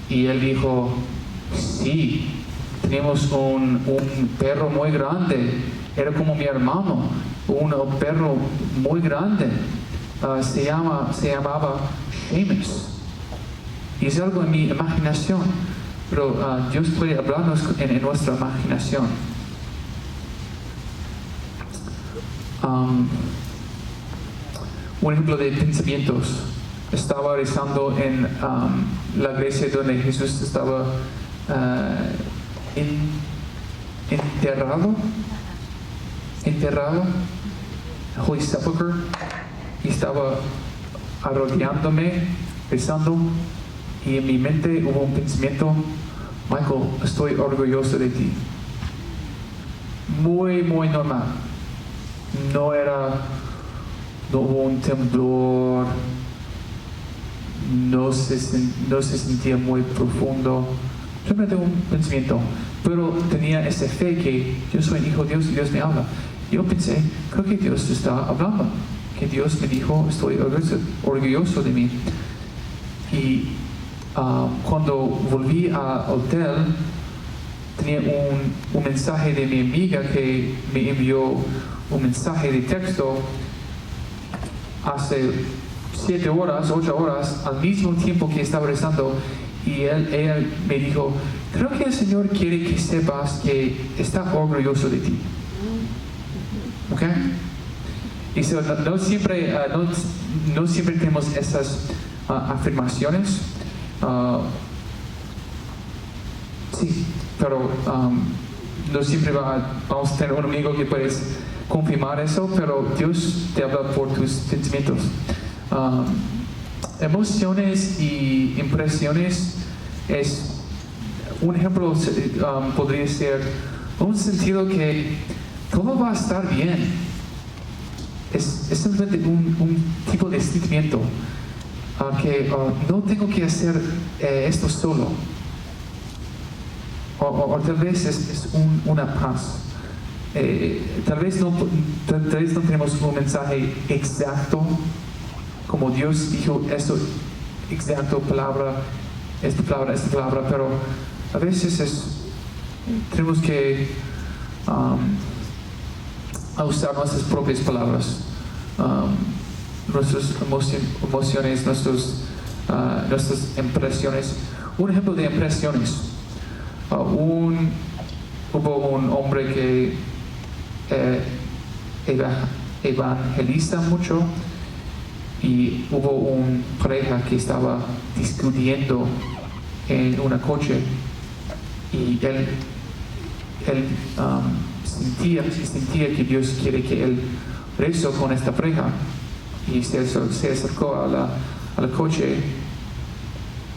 y él dijo, sí, teníamos un perro muy grande, era como mi hermano, un perro muy grande, se llamaba Seamus. Y es algo en mi imaginación, pero Dios puede hablarnos en nuestra imaginación. Un ejemplo de pensamientos. Estaba rezando en la iglesia donde Jesús estaba enterrado, Holy Sepulchre, y estaba arrodillándome, rezando, y en mi mente hubo un pensamiento, Michael, estoy orgulloso de ti. Muy normal. No hubo un temblor, no se sentía muy profundo, simplemente un pensamiento, pero tenía esa fe que yo soy hijo de Dios y Dios me habla. Yo pensé, creo que Dios está hablando, que Dios me dijo, estoy orgulloso de mí. Y cuando volví al hotel, tenía un mensaje de mi amiga que me envió un mensaje de texto hace 7 horas, 8 horas, al mismo tiempo que estaba rezando, y ella me dijo, creo que el Señor quiere que sepas que está orgulloso de ti. ¿Ok? Y no siempre tenemos esas afirmaciones. Sí, pero no siempre vamos a tener un amigo que puedes confirmar eso, pero Dios te habla por tus pensamientos. Emociones y impresiones es un ejemplo. Podría ser un sentido que todo va a estar bien. Es simplemente un tipo de sentimiento que no tengo que hacer esto solo, o tal vez es una paz. Tal vez no tenemos un mensaje exacto, como Dios dijo esto exacto, esta palabra, pero a veces tenemos que usar nuestras propias palabras, nuestras emociones, nuestras impresiones. un ejemplo de impresiones. Hubo un hombre que evangeliza mucho y hubo una pareja que estaba discutiendo en un coche y él sentía que Dios quiere que él rezó con esta pareja y se acercó al coche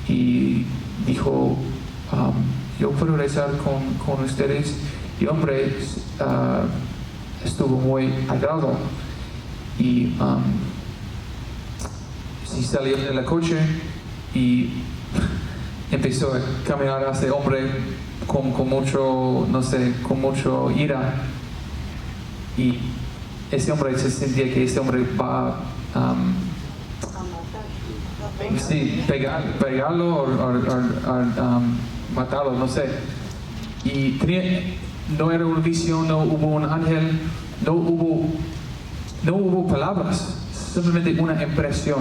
y dijo, yo puedo rezar con ustedes. Y el hombre estuvo muy agradado y se salió del coche y empezó a caminar hacia el hombre con mucho, no sé, con mucho ira. Y ese hombre se sentía que ese hombre va sí, pegarlo o matarlo, no sé. Y no era una visión, no hubo un ángel, no hubo palabras, simplemente una impresión.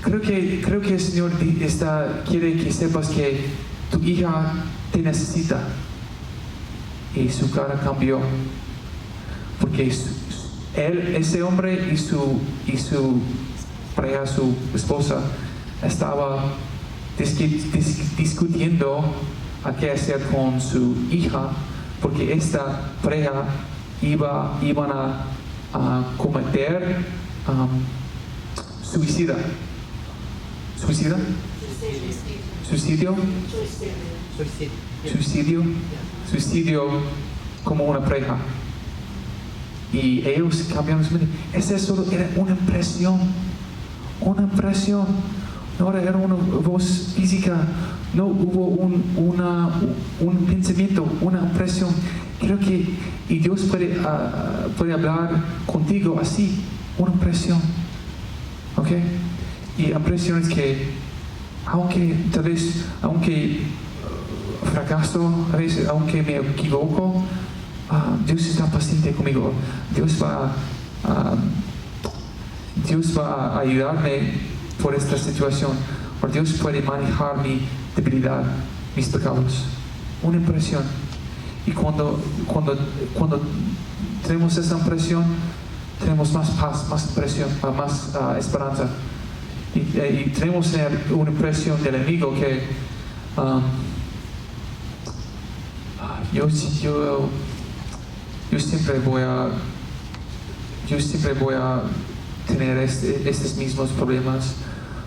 Creo que el Señor quiere que sepas que tu hija te necesita. Y su cara cambió. Porque ese hombre y su pareja, su esposa, estaba discutiendo a qué hacer con su hija, porque esta pareja iban a cometer suicidio como una pareja. Y ellos cambiaron su mente. Esa solo era una impresión, no era una voz física, no hubo un pensamiento, una impresión. Creo que y Dios puede hablar contigo así, una impresión, ¿ok? Y impresiones que aunque fracaso, a veces, aunque me equivoco, Dios está paciente conmigo. Dios va a ayudarme por esta situación. Porque Dios puede manejar mi debilidad, mis pecados. Una impresión. Y cuando tenemos esa impresión, tenemos más paz, más impresión, más esperanza. Y tenemos una impresión del enemigo que yo siempre voy a tener estos mismos problemas.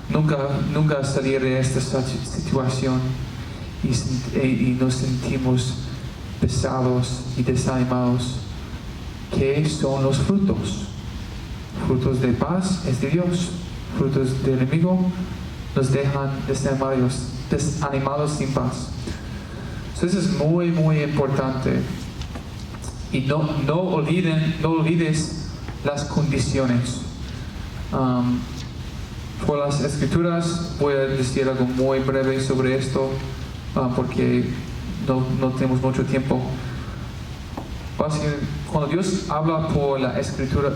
Nunca salir de esta situación y nos sentimos pesados y desanimados. ¿Qué son los frutos? Frutos de paz es de Dios. Frutos del enemigo nos dejan desanimados sin paz. Eso es muy, muy importante. Y no olvides las condiciones. Por las escrituras voy a decir algo muy breve sobre esto, porque no tenemos mucho tiempo. Cuando Dios habla por la escritura,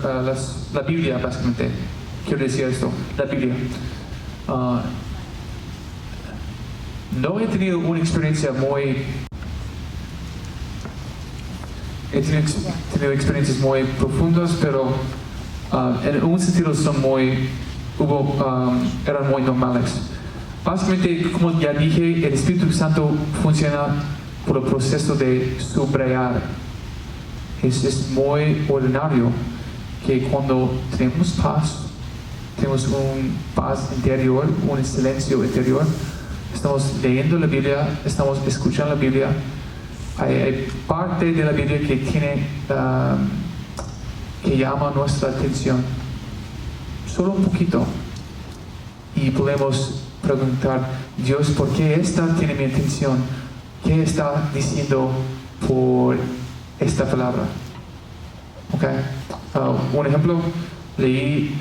la Biblia básicamente, quiero decir esto, la Biblia. No he tenido una experiencia he tenido experiencias muy profundas, pero en un sentido eran muy normales. Básicamente, como ya dije, el Espíritu Santo funciona por el proceso de subrayar. Es muy ordinario que cuando tenemos paz, tenemos un paz interior, un silencio interior, estamos leyendo la Biblia, estamos escuchando la Biblia. Hay parte de la Biblia que llama nuestra atención, solo un poquito, y podemos preguntar: Dios, ¿por qué esta tiene mi atención? ¿Qué está diciendo por esta palabra? Okay. Un ejemplo, leí,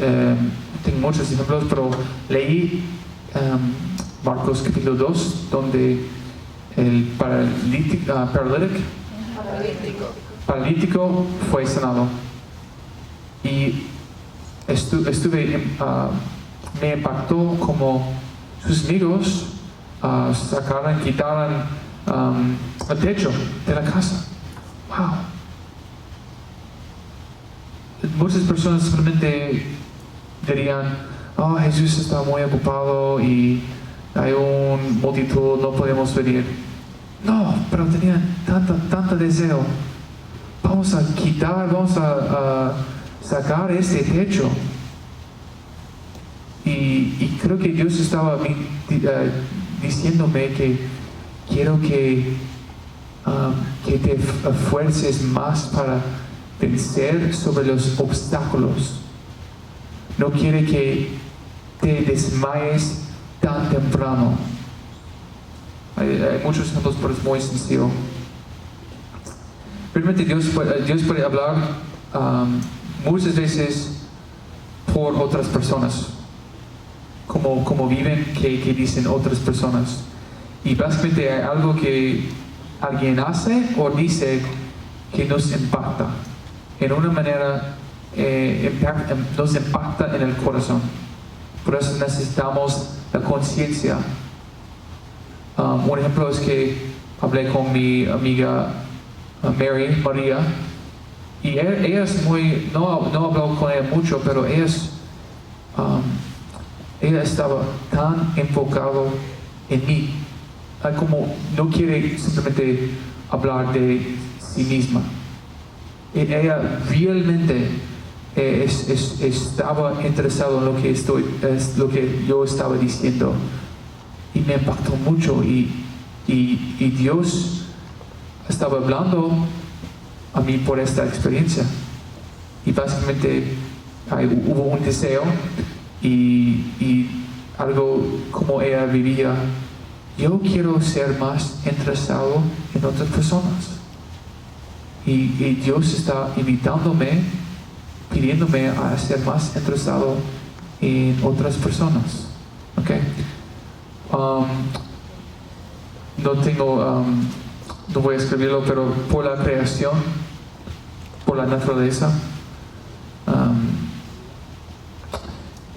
tengo muchos ejemplos, pero leí Marcos capítulo 2, donde el paralítico fue sanado. Y me impactó como sus amigos sacaran, quitaran el techo de la casa. Wow. Muchas personas simplemente dirían, oh, Jesús está muy ocupado y hay una multitud, no podemos venir. No, pero tenían tanto deseo. Vamos a quitar, vamos a sacar este techo. Y creo que Dios estaba diciéndome que quiero que te esfuerces más para vencer sobre los obstáculos. No quiere que te desmayes tan temprano. Hay muchos ejemplos, pero es muy sencillo. Realmente Dios puede hablar muchas veces por otras personas, como viven que dicen otras personas. Y básicamente hay algo que alguien hace o dice que nos impacta. En una manera nos impacta en el corazón. Por eso necesitamos la conciencia. Un ejemplo es que hablé con mi amiga María, y ella es muy, no habló con ella mucho, pero ella estaba tan enfocado en mí, como no quiere simplemente hablar de sí misma. Ella realmente estaba interesada en lo que yo estaba diciendo, y me impactó mucho, y Dios estaba hablando a mí por esta experiencia. Y básicamente hubo un deseo y algo como ella vivía. Yo quiero ser más interesado en otras personas. Y Dios está invitándome, pidiéndome a ser más interesado en otras personas. Okay. No voy a escribirlo, pero por la creación, por la naturaleza,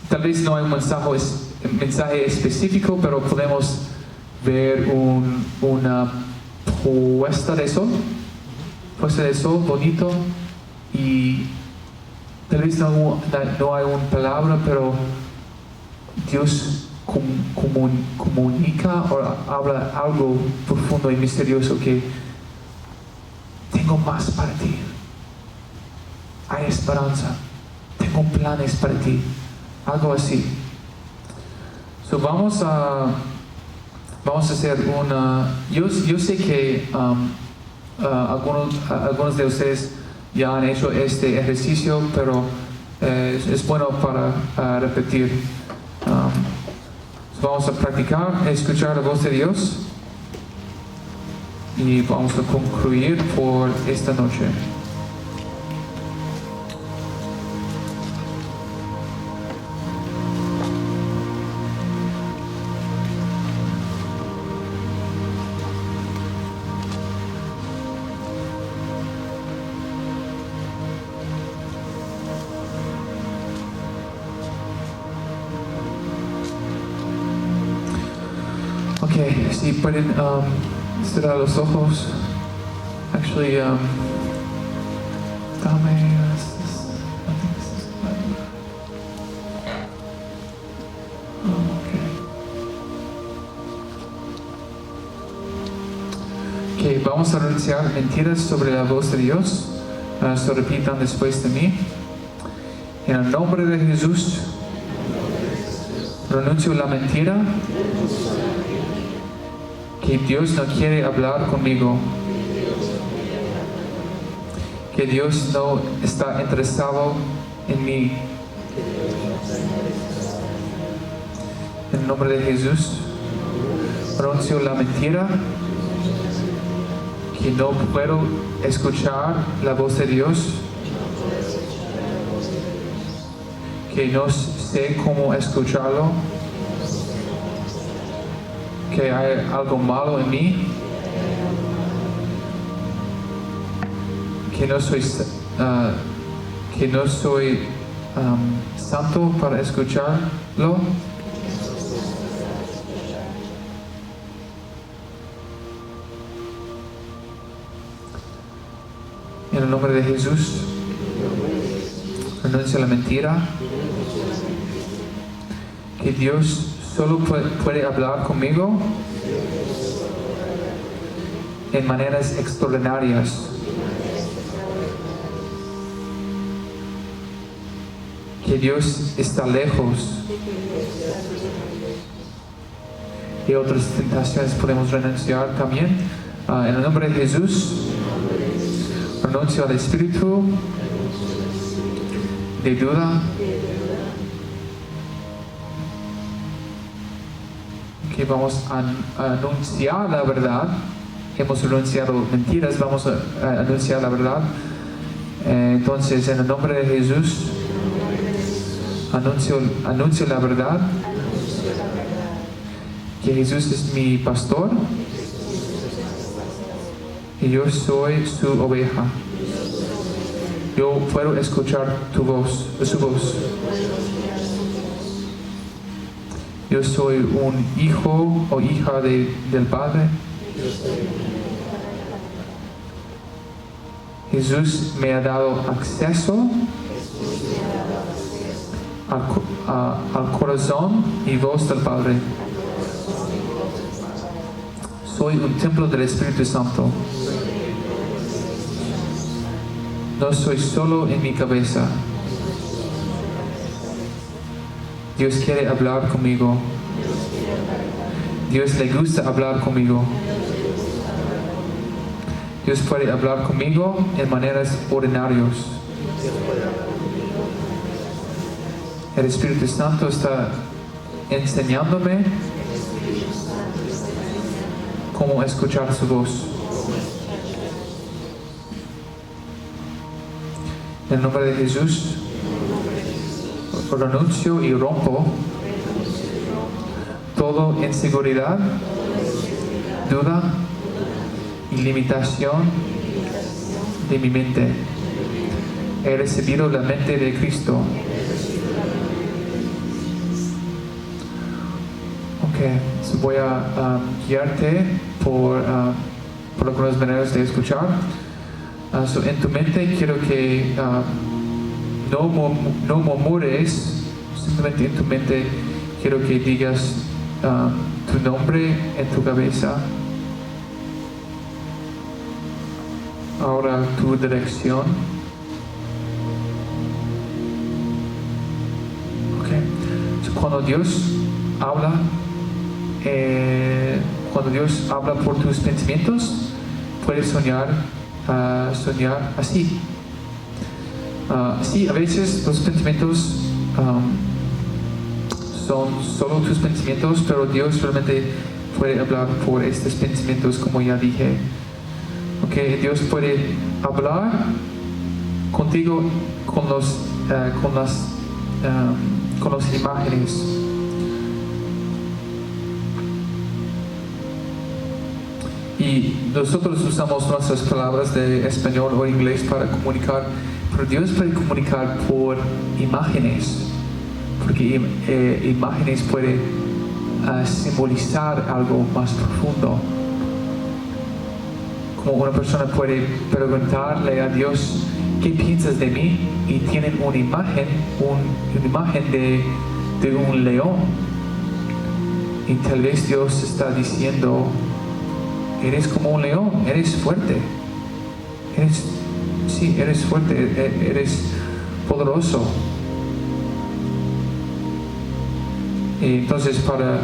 tal vez no hay un mensaje específico, pero podemos ver una puesta de sol bonito, y tal vez no hay una palabra, pero Dios comunica o habla algo profundo y misterioso, que tengo más para ti, hay esperanza, tengo planes para ti, algo así. So vamos a hacer yo sé que algunos de ustedes ya han hecho este ejercicio, pero es bueno para repetir. Vamos a practicar, escuchar la voz de Dios, y vamos a concluir por esta noche. Okay, si pueden cerrar los ojos. Actually, Okay, vamos a renunciar mentiras sobre la voz de Dios. So repitan después de mí. En el nombre de Jesús, renuncio la mentira que Dios no quiere hablar conmigo, que Dios no está interesado en mí. En el nombre de Jesús, renuncio la mentira que no puedo escuchar la voz de Dios, que no sé cómo escucharlo, que hay algo malo en mí, que no soy santo para escucharlo, el nombre de Jesús, renuncio a la mentira. Que Dios solo puede hablar conmigo en maneras extraordinarias. Que Dios está lejos. Y otras tentaciones podemos renunciar también. En el nombre de Jesús, renuncio al espíritu de duda. Que vamos a anunciar la verdad. Hemos renunciado mentiras, vamos a anunciar la verdad. Entonces, en el nombre de Jesús, anuncio la verdad. Que Jesús es mi pastor y yo soy su oveja. Yo puedo escuchar su voz. Yo soy un hijo o hija del Padre. Jesús me ha dado acceso al corazón y voz del Padre. Soy un templo del Espíritu Santo. No soy solo en mi cabeza. Dios quiere hablar conmigo. Dios le gusta hablar conmigo. Dios puede hablar conmigo en maneras ordinarias. El Espíritu Santo está enseñándome cómo escuchar su voz. En el nombre de Jesús, renuncio y rompo toda inseguridad, duda y limitación de mi mente. He recibido la mente de Cristo. So voy a guiarte por algunas maneras de escuchar. So en tu mente quiero que no murmures, simplemente en tu mente quiero que digas tu nombre en tu cabeza. Ahora tu dirección. So cuando Dios habla por tus pensamientos, puedes soñar así. Sí, a veces los pensamientos son solo tus pensamientos, pero Dios realmente puede hablar por estos pensamientos, como ya dije. Dios puede hablar contigo con las imágenes. Y nosotros usamos nuestras palabras de español o inglés para comunicar, pero Dios puede comunicar por imágenes, porque imágenes pueden simbolizar algo más profundo. Como una persona puede preguntarle a Dios, ¿qué piensas de mí? Y tienen una imagen de un león. Y tal vez Dios está diciendo, eres como un león, eres fuerte. Eres fuerte, eres poderoso. Y entonces para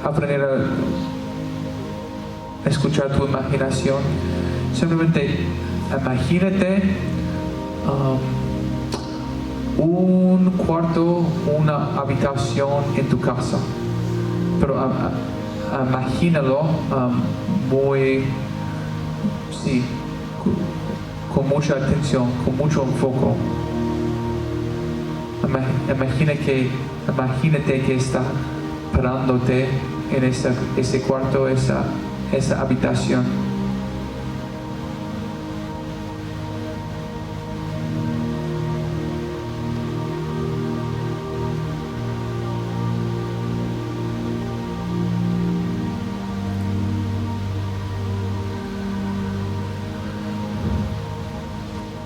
aprender a escuchar tu imaginación, simplemente imagínate un cuarto, una habitación en tu casa, pero imagínalo con mucha atención, con mucho enfoque. Imagínate que está parándote en ese cuarto, esa habitación.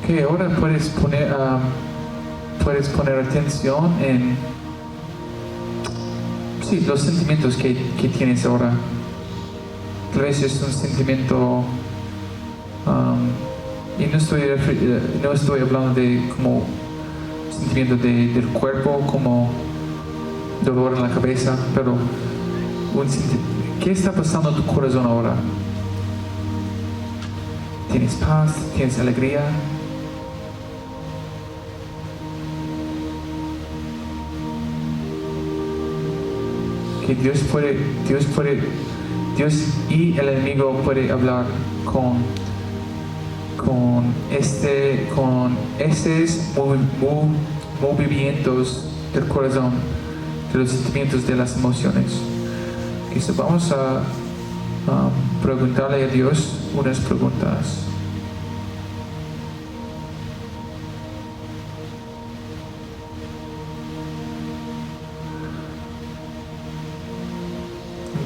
Ok, ahora puedes poner atención en los sentimientos que tienes ahora. Tal vez es un sentimiento, y no estoy hablando de como sentimiento del cuerpo, como dolor en la cabeza, pero ¿qué está pasando en tu corazón ahora? ¿Tienes paz? ¿Tienes alegría? Que Dios y el enemigo puede hablar con esos movimientos del corazón, de los sentimientos, de las emociones. So vamos a preguntarle a Dios unas preguntas.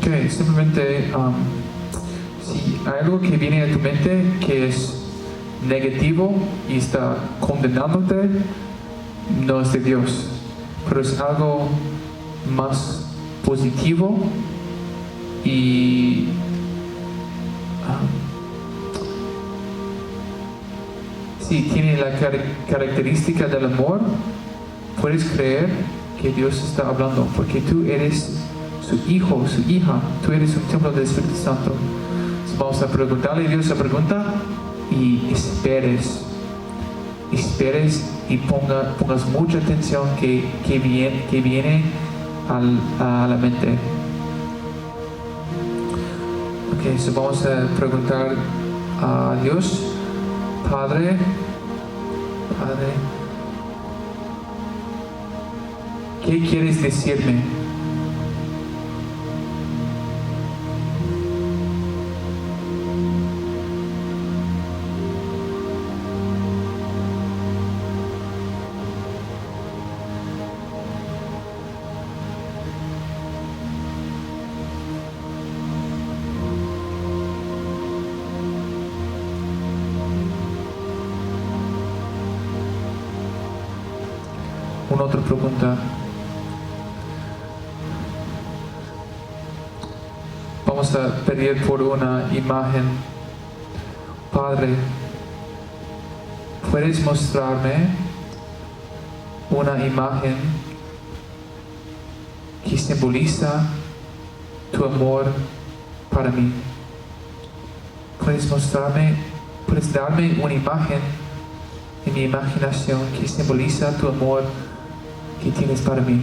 Ok, simplemente si hay algo que viene a tu mente que es negativo y está condenándote, no es de Dios, pero es algo más positivo y si tiene la característica del amor, puedes creer que Dios está hablando, porque tú eres su hijo, su hija, tú eres un templo del Espíritu Santo. Entonces vamos a preguntarle a Dios la pregunta y esperes y pongas mucha atención que viene a la mente. Ok, so vamos a preguntar a Dios, Padre, ¿qué quieres decirme? Una otra pregunta. Vamos a pedir por una imagen. Padre, ¿puedes mostrarme una imagen que simboliza tu amor para mí? ¿Puedes darme una imagen en mi imaginación que simboliza tu amor que tienes para mí?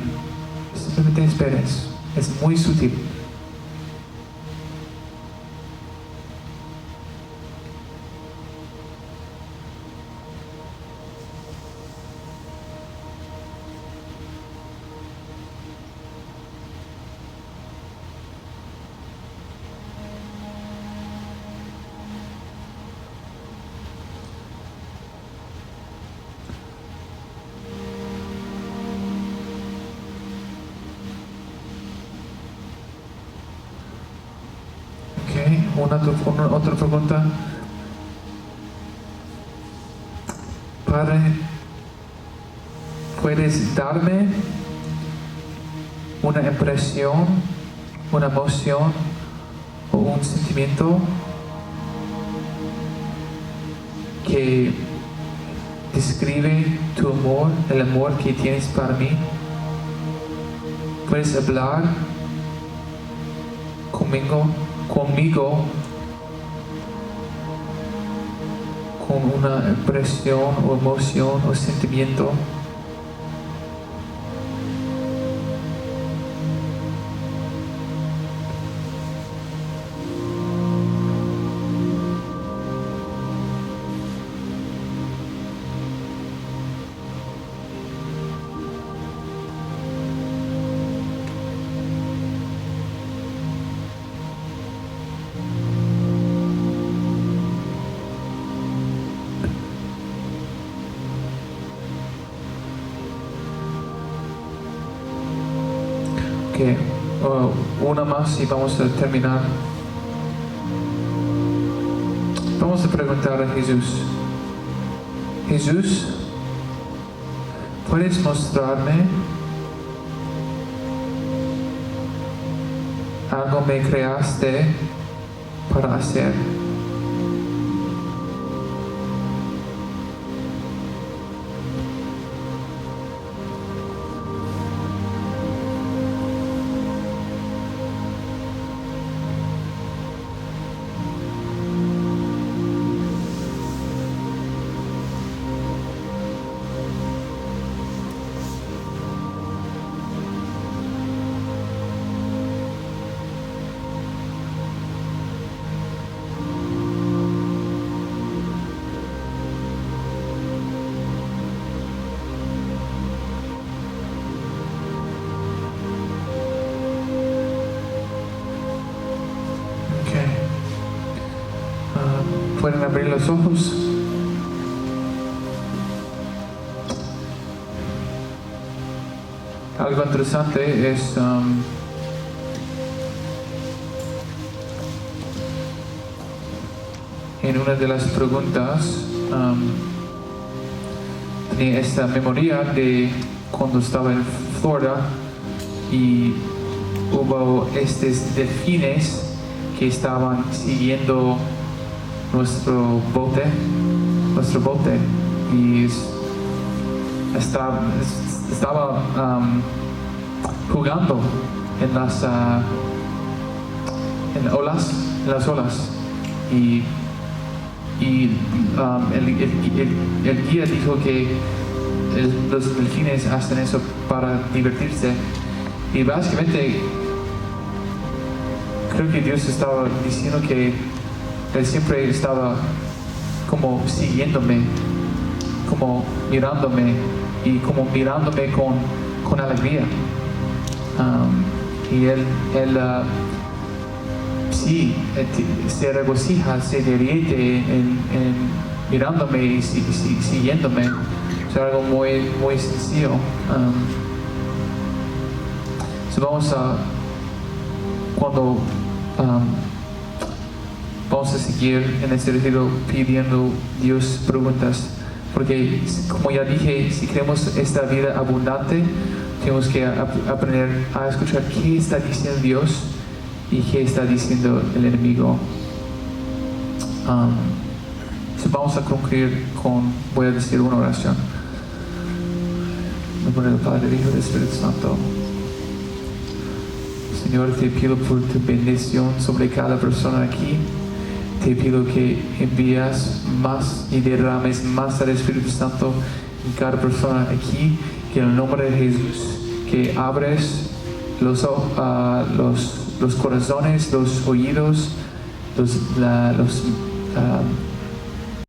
Simplemente esperes, es muy sutil. Una otra pregunta. Padre, ¿puedes darme una impresión, una emoción o un sentimiento que describe tu amor, el amor que tienes para mí? ¿Puedes hablar conmigo con una impresión o emoción o sentimiento? Una más y vamos a terminar. Vamos a preguntar a Jesús. Jesús, ¿puedes mostrarme algo me creaste para hacer? Pueden abrir los ojos. Algo interesante es en una de las preguntas tenía esta memoria de cuando estaba en Florida y hubo estos delfines que estaban siguiendo nuestro bote y estaba jugando en las olas y el guía dijo que los delfines hacen eso para divertirse y básicamente creo que Dios estaba diciendo que Él siempre estaba como siguiéndome, como mirándome y como mirándome con alegría. Y él sí, se regocija, se divierte en mirándome y siguiéndome. Es algo muy, muy sencillo. Vamos a, cuando vamos a seguir en este retiro pidiendo Dios preguntas, porque como ya dije, si queremos esta vida abundante, tenemos que aprender a escuchar qué está diciendo Dios y qué está diciendo el enemigo. Vamos a concluir voy a decir una oración. En nombre del Padre, del Hijo y del Espíritu Santo. Señor, te pido por tu bendición sobre cada persona aquí. Te pido que envías más y derrames más al Espíritu Santo en cada persona aquí, que en el nombre de Jesús, que abres los corazones, los oídos, los